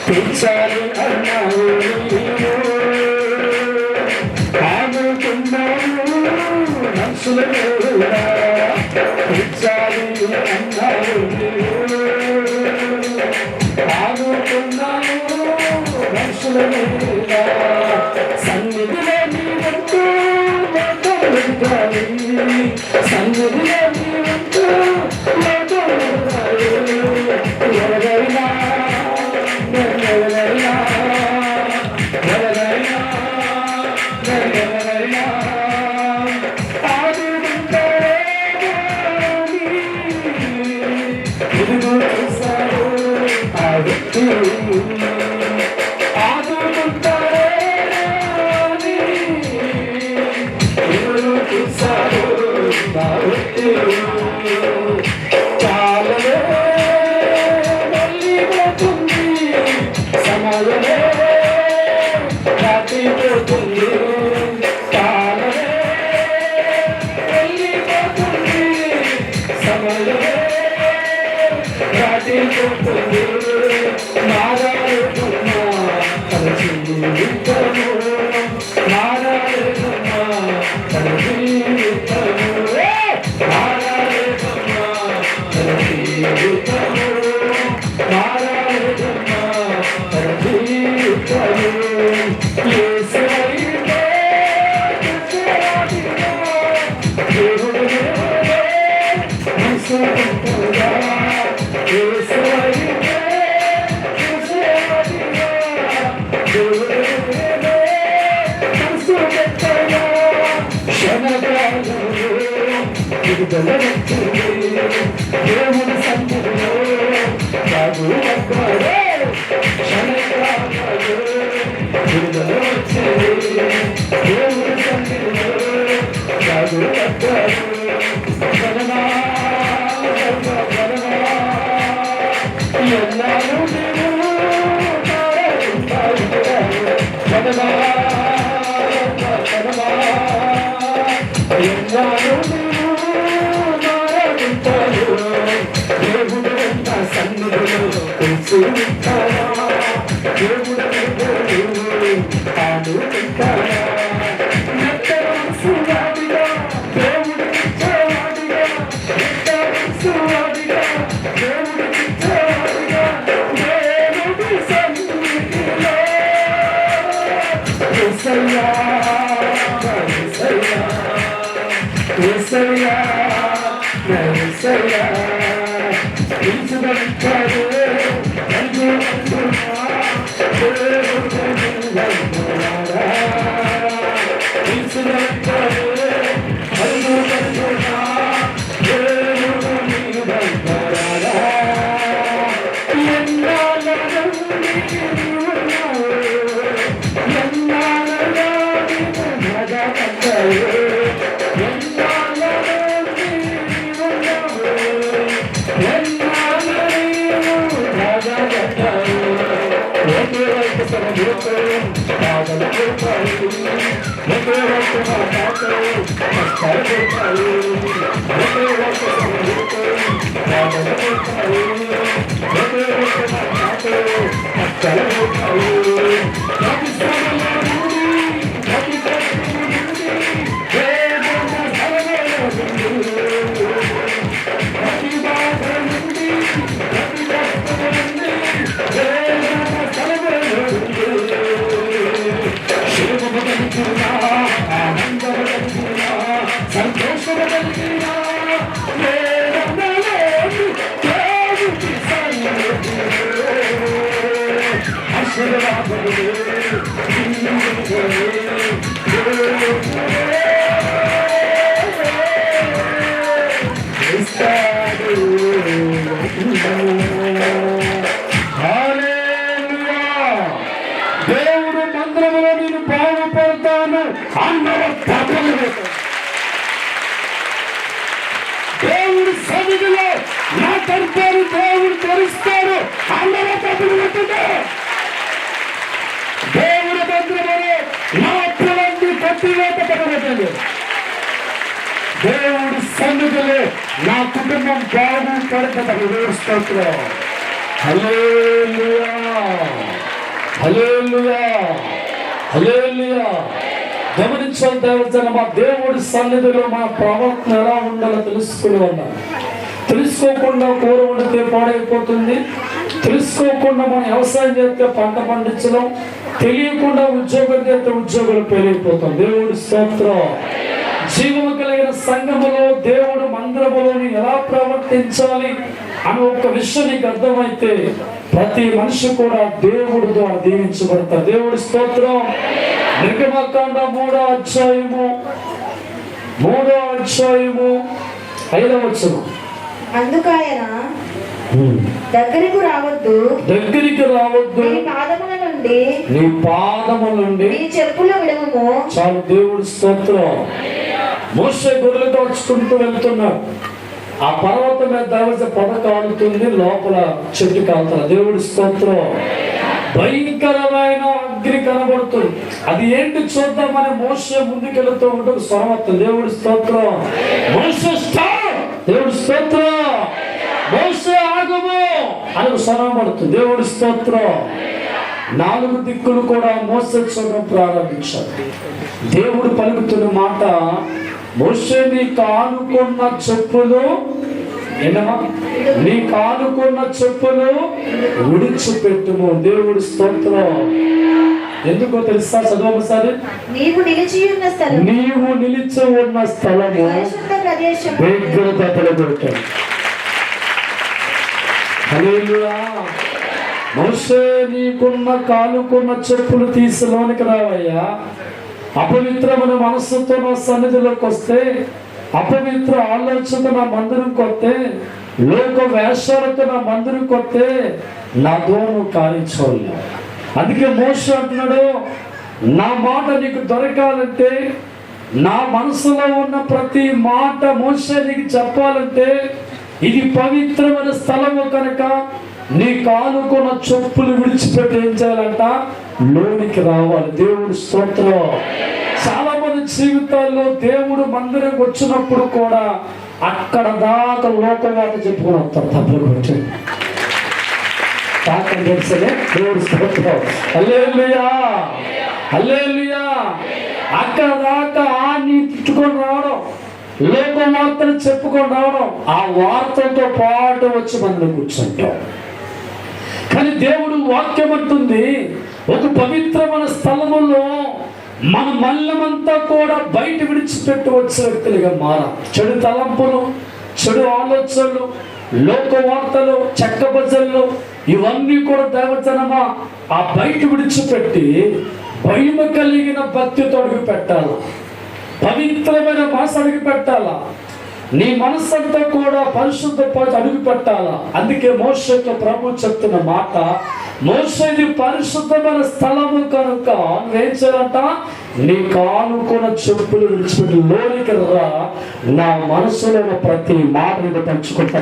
తీర్చాలి అన్నావు నీవు, ఆనుకున్నావు మనుషుల మీద, తీర్చాలి అన్నావు నీవు, ఆనుకున్నావు మనుషుల మీద. సన్నిధిలో నీవంటూ లోకం వెళ్తాయి, సన్నిధిలో నీవంటూ లోకం వెళ్తాయి. ఎవరైనా ఎవరైనా ఎవరైనా ఎవరైనా ఆదుకుంటారే గాని, ఇదిగో చూశారు ఆ వ్యక్తి. ఆదుకుంటారే గాని, ఇదిగో చూశారు ఆ వ్యక్తి. చాలనే వెళ్ళిపోతుంది సమయమే, దాటిపోతుంది కాలమే, వెళ్ళిపోతుంది సమయమే, దాటిపోతుంది. మారాడుతున్నా తన జీవితము, మారాడుతున్నా తన జీవితము, మారాడుతున్నా తన జీవితము, మారాడుతున్నా తన జీవితము. యేసయ్యే యేసయ్యా దేవుడు మనసుకుంటున్నా, యేసయ్యే యేసయ్యా దేవుడు మనసుకుంటున్నా. క్షణకాలంలో విడుదల వచ్చింది దేవుడి సన్నిధిలో, బాగుపడ్డాడే క్షణకాలంలో విడుదల వచ్చింది దేవుడి సన్నిధిలో, బాగుపడ్డాడు. జనమా జనమా ఎన్నాళ్ళు నీవు జనమా జనమా ఎన్నాళ్ళు నీవు మారాడుతాడు. దేవుడు ఎంత సన్నిధిలో తెలిసి ఉంటాడా, దేవుడు ఆడుకుంటాడా. సువాడిగా దేవుడు ఇచ్చేవాడిగా, సువాడిగా దేవుడు ఇచ్చేవాడిగా, దేవుడి సన్నిధిలో. యేసయ్యా యేసయ్యా యేసయ్యా యేసయ్యా పిలుచుకుంటాడు అనుకుంటున్నా దేవుడు నిన్నున్నాడా, పిలుచుకుంటాడు అనుకుంటున్నా దేవుడు నిన్నున్నాడా. ఎన్నాళ్ళ నుండి నీవున్నావు, ఎన్నాళ్ళ నుండి బాధపడ్డావు, ఎన్నాళ్ళ నుండి సమయంలో బాధలు పోతాయి, ఒకే ఒక్క మాటలో కష్టాలు పోతాయి, ఒకే ఒక్క సమయంలో బాధలు పోతాయి, ఒకే ఒక్క మాటలో కష్టాలు పోతాయి. ప్రతి శ్రమలో నుండి, ప్రతి కష్టం నుండి వేదన సరళలో నుండి, ప్రతి బాధ నుండి, ప్రతి కష్టం నుండి వేదన సరళలో నుండి శివము కలిగినా, ఆనందము కలిగినా, సంతోషము కలిగినా, వేదనలోని దేవుని సన్నిధి ఆశీర్వాదములు ఇస్తాడు. హల్లెలూయా. దేవుడు మందిరములో నేను బాగుపడతాను అన్నవ తప్పలు దేవుడి సన్నిధిలో నా తరపుని దేవుడు తెరుస్తాడు అన్నవ తప్పులు పెట్టండి. దేవుడి మందిరములో నా అప్పులన్నీ కొట్టివేత పడబెట్టండి. దేవుడి సన్నిధిలో నా కుటుంబం బాగుపడతాను. దేవుడి స్తోత్రం. హల్లెలూయా, హల్లెలూయా, హల్లెలూయా. గమనించాలి దేవజనమా, దేవుడి సన్నిధిలో మన ప్రవర్తన ఎలా ఉండాలో తెలుసుకుని ఉన్నాం. తెలుసుకోకుండా కూర వండితే పాడైపోతుంది, తెలుసుకోకుండా మనం వ్యవసాయం చేస్తే పంట పండించడం, తెలియకుండా ఉద్యోగం చేస్తే ఉద్యోగాలు పెరిగిపోతాం. దేవుడి స్తోత్రం. జీవము కలిగిన సంఘములో దేవుడు మందిరములో ఎలా ప్రవర్తించాలి అని ఒక విషయం నీకు అర్థమైతే ప్రతి మనిషి కూడా దేవుడి ద్వారా దీవించబడతారు. దేవుడి స్తోత్రం. నిర్గమకాండ 3వ అధ్యాయము 5వ వచనం. అందుకాయన దగ్గరకు రావద్దు, నీ పాదముల నుండి నీ చెప్పులు విడవము. చాలు. దేవుడి స్తోత్రం. మోషే గొర్రెలు కాచుకుంటూ వెళ్తున్నాడు. ఆ పర్వతం మీద దైవజ పొద కాలుతుంది, లోపల చెట్టు కాలుతుంది. దేవుడి స్తోత్రం. భయంకరమైన అగ్ని కనబడుతుంది. అది ఏంటి చూద్దామని మోషే ముందుకెళ్తూ ఉంటే స్వరం వస్తుంది. దేవుడి స్తోత్రం. మోషే స్టాప్. దేవుడి స్తోత్రం. మోషే ఆగము అని స్వరం పడుతుంది. దేవుడి స్తోత్రం. 4 దిక్కులు కూడా మోసే చూడడం ప్రారంభించారు. దేవుడు పలుకుతున్న మాట, మోషే నీకు ఆనుకున్న చెప్పులు ఏంటమ్మా, నీకు ఆనుకున్న చెప్పులు విడిచిపెట్టుము. దేవుడి స్తోత్రం. ఎందుకో తెలుసా? చదువు ఒకసారి. నీవు నిలిచి ఉన్న స్థలము భద్రతలు పెట్టాడు. హల్లెలూయా. మోషే నీకున్న కాలుకున్న చెప్పులు తీసి లోనికి రావయ్యా. అపవిత్రమైన మనస్సుతో నా సన్నిధిలోకి వస్తే, అపవిత్ర ఆలోచనతో నా మందిరంకి వస్తే, లోక వేషాలతో నా మందిరంకి వస్తే నా దూరం కారించోళ్ళు. అందుకే మోషే అంటున్నాడు, నా మాట నీకు దొరకాలంటే, నా మనసులో ఉన్న ప్రతి మాట మోషే నీకు చెప్పాలంటే, ఇది పవిత్రమైన స్థలము కనుక నీ కాలుకున్న చెప్పులు విడిచిపెట్టి ఏం చేయాలంట? లోనికి రావాలి. దేవుడి స్తోత్రం. చాలా మంది జీవితాల్లో దేవుడు మందిరంకి వచ్చినప్పుడు కూడా అక్కడ దాకా లోకవాత చెప్పుకొని వస్తారు. తప్పులు కొట్టి తెలుసనే. దేవుడి స్తోత్రం. హల్లెలూయా, హల్లెలూయా. అక్కడ దాకా ఆన్ని తిట్టుకొని రావడం, లోక వార్తలు చెప్పుకొని రావడం, ఆ వార్తలతో పాటు వచ్చి మందిరం కూర్చుంటాం. కానీ దేవుడు వాక్యం అంటుంది, ఒక పవిత్రమైన స్థలములో మన మల్లమంతా కూడా బయట విడిచిపెట్టి వచ్చే వ్యక్తులుగా మారాలి. చెడు తలంపులు, చెడు ఆలోచనలు, లోక వార్తలు, చెక్క బజలు ఇవన్నీ కూడా దైవజనమా ఆ బయట విడిచిపెట్టి భయము కలిగిన భక్తితో అడుగు పెట్టాలి. పవిత్రమైన మనసు అడుగు పెట్టాలా. నీ మనస్సంతా కూడా పరిశుద్ధ అడుగు పెట్టాలా. అందుకే మోషేతో ప్రభు చెప్తున్న మాట, మోషేది పరిశుద్ధమైన స్థలము కనుక నువ్వేం చేయాలంట? నీ కానుకున్న చెప్పులు విడిచిపెట్టి లోనికి రా, నా మనసులో ప్రతి మాట మీద పంచుకుంటా.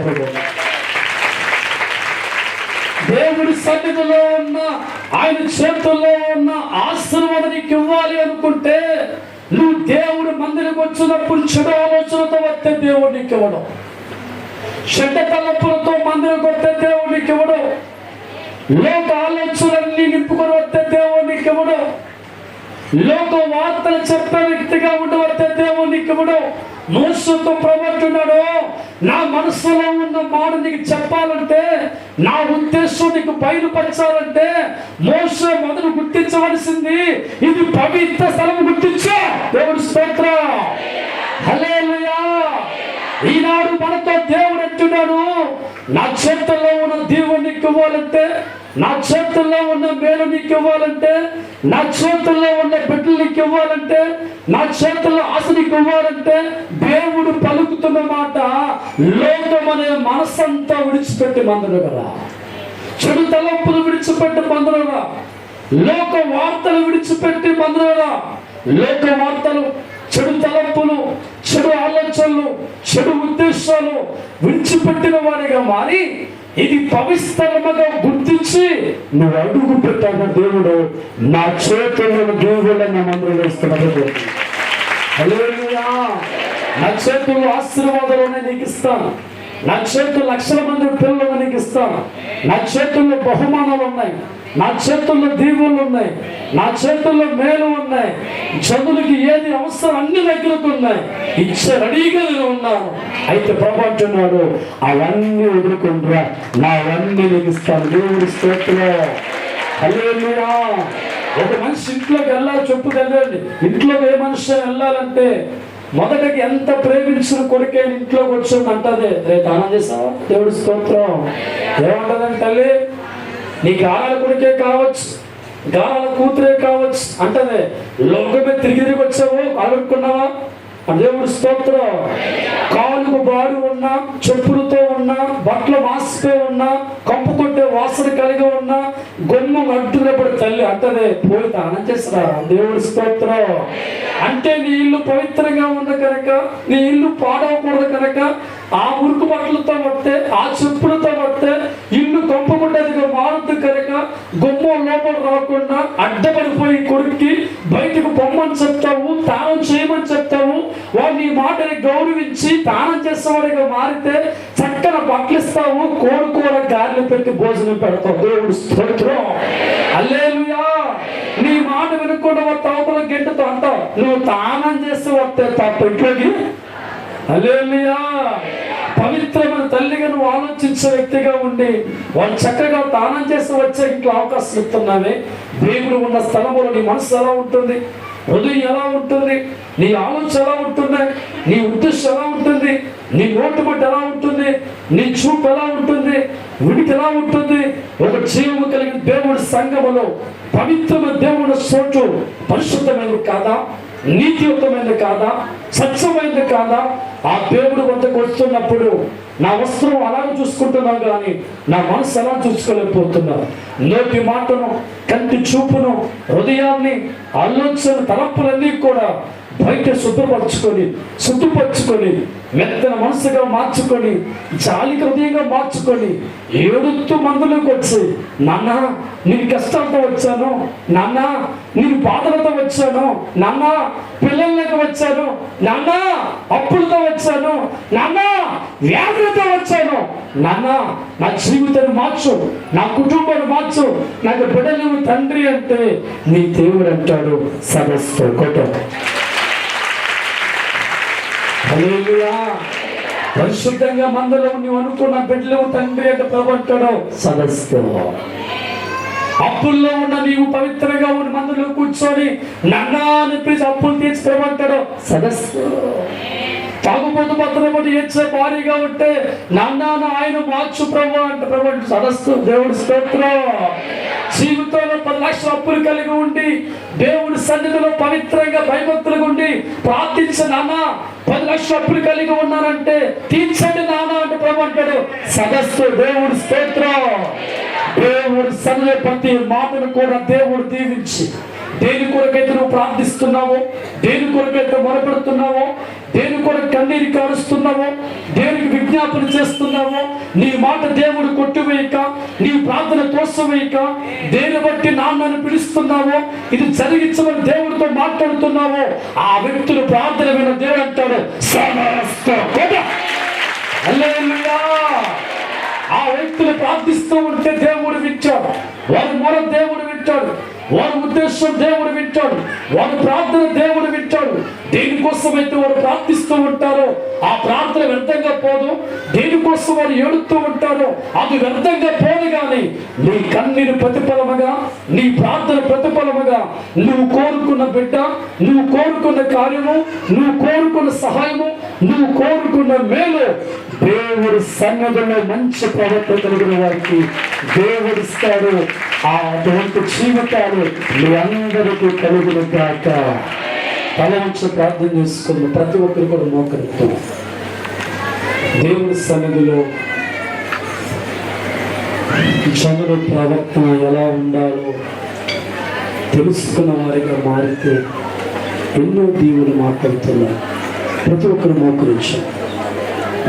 దేవుడి సన్నిధిలో ఉన్న ఆయన చేతుల్లో ఉన్న ఆశీర్వాదం నీకు ఇవ్వాలి అనుకుంటే నువ్వు దేవుడు మందిరికి వచ్చినప్పుడు చెడు ఆలోచనతో వస్తే దేవుడు నీకు ఇవ్వడం, చెడ్డ తలపులతో మందిరికి వస్తే దేవుడు నీకు ఇవ్వడం, లోక ఆలోచనలన్నీ నింపుకొని వస్తే దేవుడు నీకు ఇవ్వడం, లోక వార్తలు చెప్పే వ్యక్తిగా ఉండవస్తే దేవుడు నీకు ఇవ్వడం. మోసతో ప్రవర్తున్నాడు, నా మనసులో ఉన్న మాట నీకు చెప్పాలంటే, నా ఉద్దేశం నీకు బయలుపరచాలంటే మోస మొదలు గుర్తించవలసింది ఇది పవిత్ర స్థలం. గుర్తించా దేవుడి స్తోత్రం, హల్లెలూయా. ఈనాడు మనతో దేవుడు అంటున్నాడు, నా చేతుల్లో ఉన్న దేవుడు నీకు ఇవ్వాలంటే, నా చేతుల్లో ఉన్న మేలు నీకు ఇవ్వాలంటే, నా చేతుల్లో ఉన్న బిడ్డలు నీకు ఇవ్వాలంటే, నా చేతుల్లో ఆశ నీకు ఇవ్వాలంటే దేవుడు పలుకుతున్న మాట, లోకం అనే మనసంతా విడిచిపెట్టి మందులు కదా, చెడు తలంపులు విడిచిపెట్టి మందులుగా, లోక వార్తలు విడిచిపెట్టి మందులుగా, లోక వార్తలు, చెడు తలంపులు, చెడు ఆలోచనలు, చెడు ఉద్దేశాలు విడిచిపెట్టిన వారిగా మారి ఇది పవిత్రముగా గుర్తించి నువ్వు అడుగు పెట్టాక దేవుడు నా చేతుల్లో దేవుళ్ళని మందులు వేస్తున్నాడు. హల్లెలూయా. నా చేతుల్లో ఆశీర్వాదాలు నీకు ఇస్తాను, నా చేతుల్లో లక్షల మంది పిల్లలు నీకు ఇస్తాను, నా చేతుల్లో బహుమానాలు ఉన్నాయి, నా చేతుల్లో దీవులు ఉన్నాయి, నా చేతుల్లో మేలు ఉన్నాయి, జనులకి ఏది అవసరం అన్ని దగ్గరకు ఉన్నాయి, ఇచ్చే రెడీగా నేను ఉన్నాను. అయితే ప్రభు అంటున్నాడు, అవన్నీ వదులుకుంటురా, నా అవన్నీ నీకు ఇస్తాను. దేవుడి స్తోత్రం, హల్లెలూయా. ఒక మనిషి ఇంట్లోకి వెళ్ళాలి, చెప్పు కదండి, ఇంట్లోకి ఏ మనిషి వెళ్ళాలంటే మొదటికి ఎంత ప్రేమించిన కొడుకే ఇంట్లోకి వచ్చింది అంటదే, రేపు దానం చేసావా, దేవుడి స్తోత్రం. ఏమంటదండి తల్లి, నీ గారాల కొడుకే కావచ్చు, గారాల కూతురే కావచ్చు అంటదే, లోకమే తిరిగి వచ్చావు, అడుక్కున్నావా, దేవుడి స్తోత్రం. కాలుకు బాడు ఉన్నా, చెప్పులతో ఉన్నా, బట్టలు మాసిపోయి ఉన్నా, కంపు కొట్టే వాసన కలిగి ఉన్నా, గొమ్మ అంటున్నప్పుడు తల్లి అంటదే, పోయి దానం చేస్తా, దేవుడి స్తోత్రం. అంటే నీ ఇల్లు పవిత్రంగా ఉంది కనుక, నీ ఇల్లు పాడవకూడదు కనుక, ఆ మురుకు బట్టలతో పడితే, ఆ చెప్పులతో పడితే ఇల్లు కంపకుండేదిగా మారుద్దు కనుక, గుమ్మం లోపల రాకుండా అడ్డపడిపోయి కొడుక్కి బయటకు పొమ్మని చెప్తావు, దానం చేయమని చెప్తావు. వాడు నీ మాటని గౌరవించి దానం చేసేవాడిగా మారితే చక్కన బట్టలిస్తావు, కోడుకోర గాలిని పెట్టి భోజనం పెడతావు. దేవుడు స్తోత్రం, హల్లెలూయా. నీ మాట వినకుండా తవతల గెంటుతో అంటావు, నువ్వు దానం చేస్తే వస్తే తప్ప ఇంట్లోకి. హల్లెలూయా. పవిత్రమైన తల్లిగా నువ్వు ఆలోచించే వ్యక్తిగా ఉండి వాళ్ళు చక్కగా దానం చేసి వచ్చే ఇంట్లో అవకాశం ఇస్తున్నావే. దేవుడు ఉన్న స్థలంలో నీ మనసు ఎలా ఉంటుంది, హృదయం ఎలా ఉంటుంది, నీ ఆలోచన ఎలా ఉంటుంది, నీ ఉద్దేశం ఎలా ఉంటుంది, నీ నోటు బట్టి ఎలా ఉంటుంది, నీ చూపు ఎలా ఉంటుంది, విడికి ఎలా ఉంటుంది. ఒక జీవము కలిగిన దేవుడి సంఘములో పవిత్రమైన దేవుడి చోటు పరిశుద్ధమైనది కాదా, నీతియుక్తమైనది కాదా, సత్యమైనది కాదా? ఆ దేవుడు వద్దకు వస్తున్నప్పుడు నా వస్త్రం అలాగే చూసుకుంటున్నావు కానీ నా మనసు ఎలా చూసుకోలేకపోతున్నావు. నోటి మాటను, కంటి చూపును, హృదయాన్ని, ఆలోచన, తలంపులన్నీ కూడా బయట శుద్ధపరచుకొని మెత్తన మనసుగా మార్చుకొని, జాలి హృదయంగా మార్చుకొని, ఏడుతూ మందులోకి వచ్చి, నాన్న నేను కష్టాలతో వచ్చాను, నాన్న నేను బాధలతో వచ్చాను, నాన్న పిల్లలకి వచ్చాను, నాన్న అప్పులతో వచ్చాను, నాన్న వ్యాధులతో వచ్చాను, నాన్న నా జీవితాన్ని మార్చు, నా కుటుంబాన్ని మార్చు, నాకు బిడ్డలు తండ్రి అంటే నీ దేవుడు అంటాడు సదస్సు కొట్ట. హల్లెలూయా. పరిశుద్ధంగా మందలో నువ్వు అనుకున్న బిడ్డలు తండ్రి అంటే ప్రభు అంటాడు సదస్సు. అప్పుల్లో ఉన్న నీవు పవిత్రంగా ఉన్న మందులో కూర్చొని నన్నా అనిపించి అప్పులు తీర్చి ప్రభు అంటాడు సదస్సు. తాగుబోతు పత్రం బట్టి ఏడ్చే భారీగా ఉంటే నాన్న ఆయన మార్చు ప్రభు అంటే ప్రభు అంటే సదస్సు. దేవుడి స్తోత్రం. జీవితంలో 10 లక్షల అప్పులు కలిగి ఉండి దేవుడి సన్నిధిలో పవిత్రంగా భయభక్తులుగా ఉండి ప్రార్థించే నాన్న 10 లక్షల అప్పులు కలిగి ఉన్నారంటే తీర్చండి నాన్న అంటే ప్రభు అంటాడు సదస్సు. దేవుడి స్తోత్రం. దేవుడి సన్నిధి ప్రతి మాటను కూడా దేవుడు దీవించి దేని కొరకైతే నువ్వు ప్రార్థిస్తున్నావో, దేని కొరకైతే మొరపెడుతున్నావో, దేని కొరకు కన్నీరు కారుస్తున్నావో, దేనికి విజ్ఞాపన చేస్తున్నావో, నీ మాట దేవుడు కొట్టివేయక, నీ ప్రార్థన తోసవేయక, దేని బట్టి నాన్నను పిలుస్తున్నావో, ఇది జరిగించమని దేవుడితో మాట్లాడుతున్నావో, ఆ వ్యక్తులు ప్రార్థన విన్న దేవుడు అంటాడు హల్లెలూయా. ఆ వ్యక్తులు ప్రార్థిస్తూ ఉంటే దేవుడు వింటాడు, వారి మొర దేవుడు వింటాడు, వారి ఉద్దేశం దేవుడు వింటాడు, వారి ప్రార్థన దేవుడు వింటాడు. దేనికోసమైతే వారు ప్రార్థిస్తూ ఉంటారో ఆ ప్రార్థన వ్యర్థంగా పోదు, దేనికోసం వారు ఏడుతూ ఉంటారో అది వ్యర్థంగా పోదు. కానీ నీ కన్నీరు ప్రతిఫలముగా, నీ ప్రార్థన ప్రతిఫలముగా నువ్వు కోరుకున్న బిడ్డ, నువ్వు కోరుకున్న కార్యము, నువ్వు కోరుకున్న సహాయము, నువ్వు కోరుకున్న మేలు దేవుడి సన్నిధిలో మంచి ప్రవర్తన కలిగిన వారికి దేవుడిస్తాడు. అటువంటి జీవితాలు మీ అందరికీ కలుగును కాక. తల నుంచి ప్రార్థన చేసుకుని ప్రతి ఒక్కరు కూడా మోకరిస్తాం. దేవుడి సన్నిధిలో జనుల ప్రవర్తన ఎలా ఉండాలో తెలుసుకున్న వారిగా మారితే ఎన్నో దీవులు మాట్లాడుతున్నారు. ప్రతి ఒక్కరు మోకరించాం.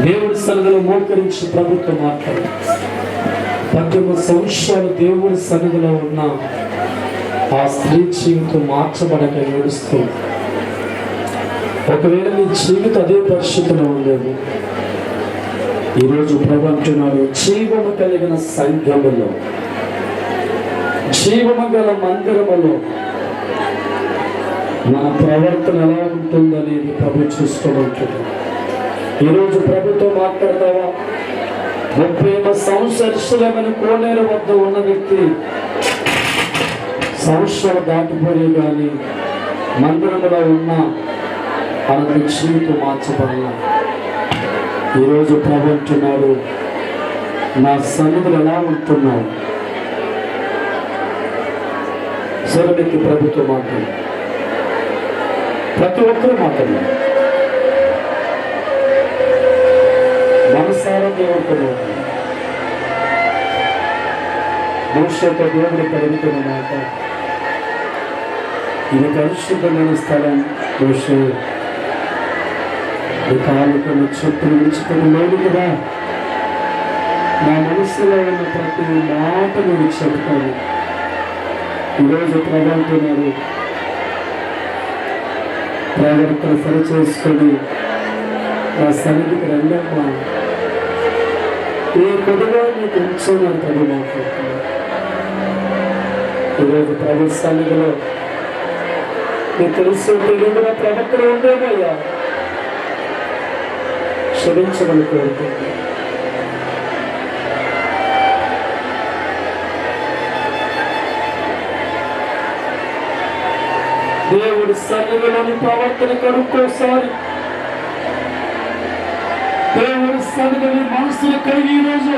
దేవుడి సన్నిధిలో మోకరించి ప్రభుత్వం మాట్లాడు. 18 సంవత్సరాలు దేవుడి సన్నిధిలో ఉన్న ఆ స్త్రీ జీవితం మార్చబడక ఏడుస్తూ, ఒకవేళ నీ జీవితం అదే పరిస్థితిలో ఉండేది. ఈరోజు ప్రభు అంటున్నాడు, జీవము కలిగిన సంఘములో, జీవము గల మందిరములో మన ప్రవర్తన ఎలా ఉంటుందనేది ప్రభు చూసుకోమంటున్నాడు. ఈరోజు ప్రభుతో మాట్లాడతావా? 30 సంవత్సరాల కోనేరు వద్ద ఉన్న వ్యక్తి సంవత్సరాలు దాటిపోయే కానీ మందిరంలో ఉన్న అలాంటి జీవితం మార్చబడాల. ఈరోజు ప్రభు అంటున్నాడు, నా సన్నిధిలో ఎలా ఉంటున్నావు? సరళకి ప్రభుతో మాట్లాడు. ప్రతి ఒక్కరు మాట్లాడారు. మనసారా దేవుడితో మనుష్యతో దేవుడి కలుగుతున్న మాట, ఇది పరిశుద్ధమైన స్థలం. మోషే కాలుకున్న చెప్పులు విడిచిపోయి లేదు కదా, నా మనసులో ఉన్న ప్రతి మాట నేను చెప్తాను. ఈరోజు ప్రభావితున్నారు. ప్రవర్తన సరి చేసుకొని నా సన్నిధికి రండమ్మా, ఏ కొద్దిగా నీకు ఉంచాను ప్రభు మాట్లాడుతున్నాను. ఈరోజు ప్రభు సన్నిధిలో నీకు తెలుసు తెలియదుగా ప్రవర్తన ఉండేవయ్యా, క్షమించమని కోరుకుంటున్నాను. దేవుడి సన్నిధిలోని ప్రవర్తన కనుక్కోసారి దేవుడి సన్నిధిని మనసులు కలిగి ఈరోజు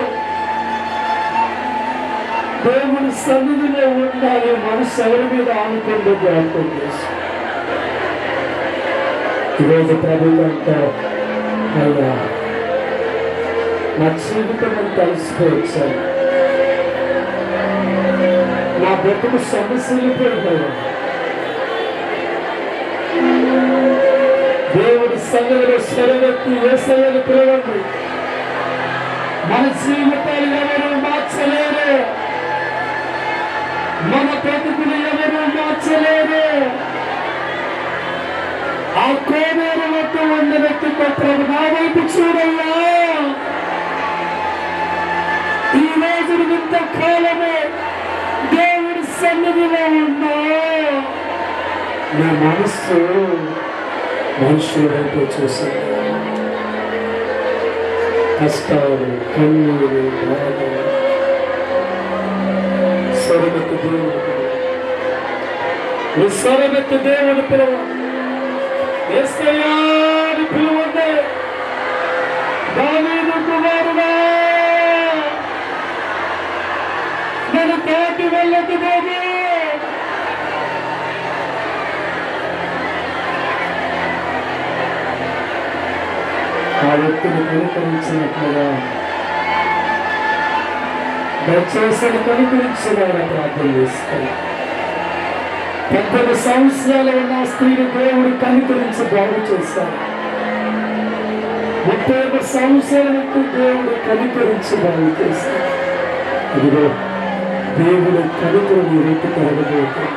దేవుడి సన్నిధిలో ఉండాలి. మనసు ఎవరి మీద ఆనుకుంటూ జ్ఞాపకం చేసి ఈరోజు ప్రభుత్వం అంటే అయ్యా నా జీవితం అంతా అలసిపోవచ్చాను, నా బ్రతుకు సమస్యలు పెడతాయా. దేవుడి సన్నిధిలో స్వరమెత్తి యేసయ్యను పిలవండి. మన జీవితాలు ఎవరు మార్చలేరు, మన బ్రతుకులు ఎవరు మార్చలేరు. ఆ కోనేరు వద్ద ఉన్న వ్యక్తితో ప్రభు నా వైపు చూడయ్యా, ఈ రోజు ఇంతకాలమే దేవుడి సన్నిధిలో ఉన్నా నా మనస్సు మనుషుల వైపు చూశాను. కష్టాలు, కన్నీరు, బాధ, స్వరమెత్తి దేవుడు, స్వరమెత్తి దేవుడు పిలవ, యేసయ్యా అని పిలువండి. దావీదు కుమారుడా, నన్ను దాటి వెళ్ళదు బాబు. ఆ వ్యక్తిని కనుకరించినట్లుగా దయచేసి కనుకరించిన ప్రార్థన చేస్తాను. 18 సంవత్సరాలు ఉన్న ఆ స్త్రీని దేవుడు కనికరించి బాగు చేశాడు. 31 సంవత్సరాలకు దేవుడు కనికరించి బాగు చేశాడు. ఇదిగో దేవుడు కనికరు నీ వైపు కలగబోతుంది.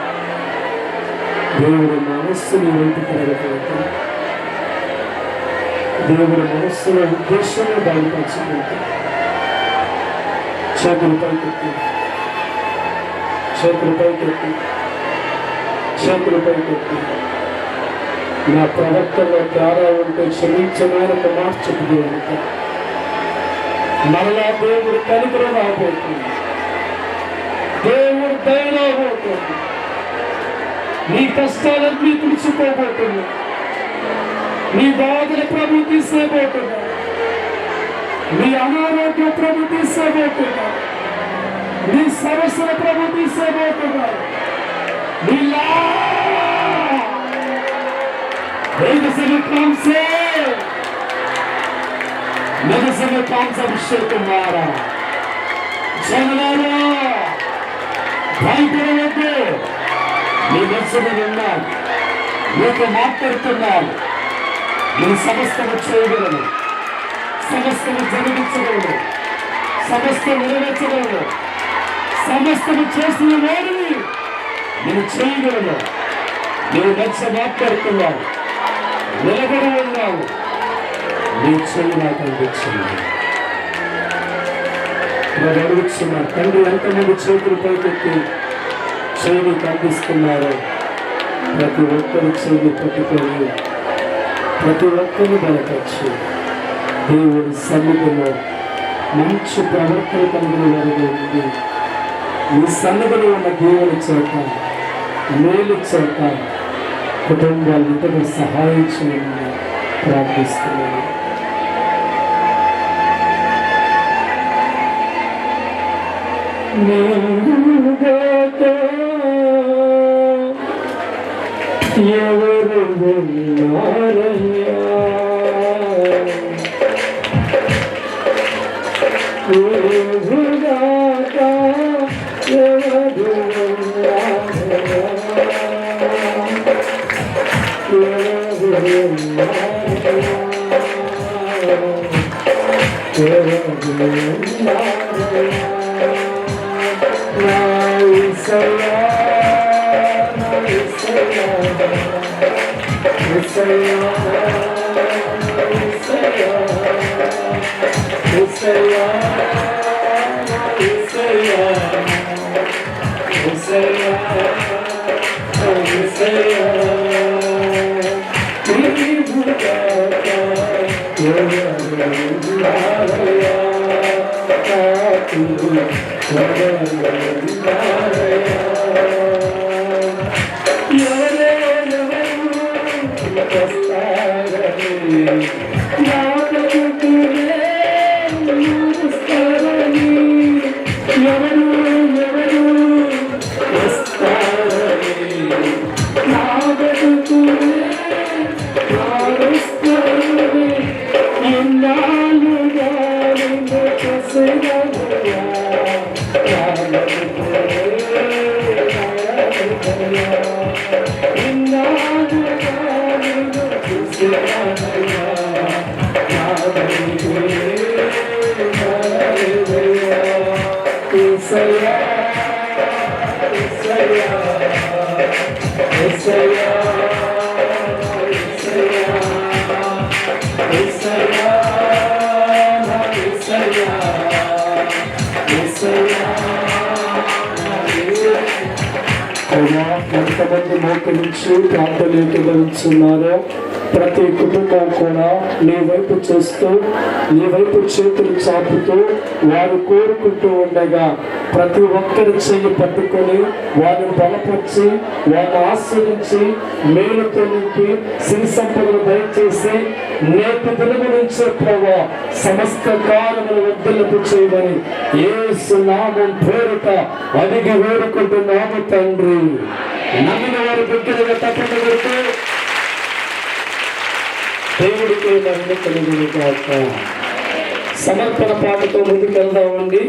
దేవుడు మనస్సు నీ వైపు కలగబోతుంది. దేవుడు మనస్సులో ఉద్దేశాన్ని బయలుపరచుకుంటుంది. చేతులు పైకెత్తి, చేతులు పైకెత్తి, చేతులు పైకెత్తి. నా ప్రవర్తనలో తేడా ఉంటే క్షమించడానికి మార్చకు దేవుడు. మరలా దేవుడు కనికరు రాబోతుంది. దేవుడు దయ రాబోతుంది. నీ కష్టాలన్నీ తుడుచుకోబోతుంది. నీ బాధలు ప్రభు తీసేబోతున్నా. నీ అనారోగ్య ప్రభు తీసేబోతున్నా. నీ సమస్యల ప్రభు తీసేబోతున్నా. నీ అభిషేక్ కుమారా జనలారా భయపడవద్దు. నీ మనసులో ఉన్నాను, నీకు మాట్లాడుతున్నాను. నేను సమస్తము చేయగలను, సమస్తము జరిగించగలను, సమస్తం నెరవేర్చగలను, సమస్తము చేసిన వారిని నేను చేయగలను. నేను మంచి మాట్లాడుతున్నాను, నిలబడి ఉన్నావు. నీ చెయ్యి నాకు అందించింది. నేను అడుగుతున్నా, తండ్రి ఎంతమంది చేతులు పైకెత్తి చెయ్యికి అందిస్తున్నారు. ప్రతి ఒక్కరు చెయ్యి పట్టుకొని ప్రతి ఒక్కరిని బలపరిచి దేవుడి సన్నిధిలో మంచి ప్రవర్తన కలిగిన వారిగా ఉంది. ఈ సన్నిధిలో ఉన్న దేవుని చోట, మేలు చోట కుటుంబాలందరూ సహాయం చేయమని ప్రార్థిస్తున్నాను. ఎవరు ఉన్నారయ్యా, ఎవరుగాక ఎవరు ఉన్నారయ్యా, ఎవరు ఉన్నారయ్యా, ఎవరు ఉన్నారయ్యా. నా యేసయ్యా, నా యేసయ్యా, యేసయ్యా, యేసయ్యా, యేసయ్యా, యేసయ్యా, యేసయ్యా, యేసయ్యా. నీవుగాక ఎవరు ఉన్నారయ్యా, నాకు ఎవరు ఉన్నారయ్యా. ఎంతమంది మోకరించి ప్రార్థనలు భరించున్నారో ప్రతి కుటుంబం కూడా నీ వైపు చూస్తూ నీ వైపు చేతులు చాపుతూ వారు కోరుకుంటూ ఉండగా ప్రతి ఒక్కరి చెయ్యి పట్టుకొని వారిని బలపరిచి వారిని ఆశ్రయించి మేలుతో నింపి సిరి సంపదలు దయచేసి నేటి దినము నుంచే ప్రభా సమస్త కాలములు వద్దలకు చేయమని యేసు నామం పేరిట అడిగి వేడుకుంటున్నాము తండ్రి. నమ్మిన వారి బిడ్డలుగా తప్పని పెడుతూ దేవుడికి మహిమ కలుగును గాక. సమర్పణ పాటతో ముందుకు వెళ్దామండి.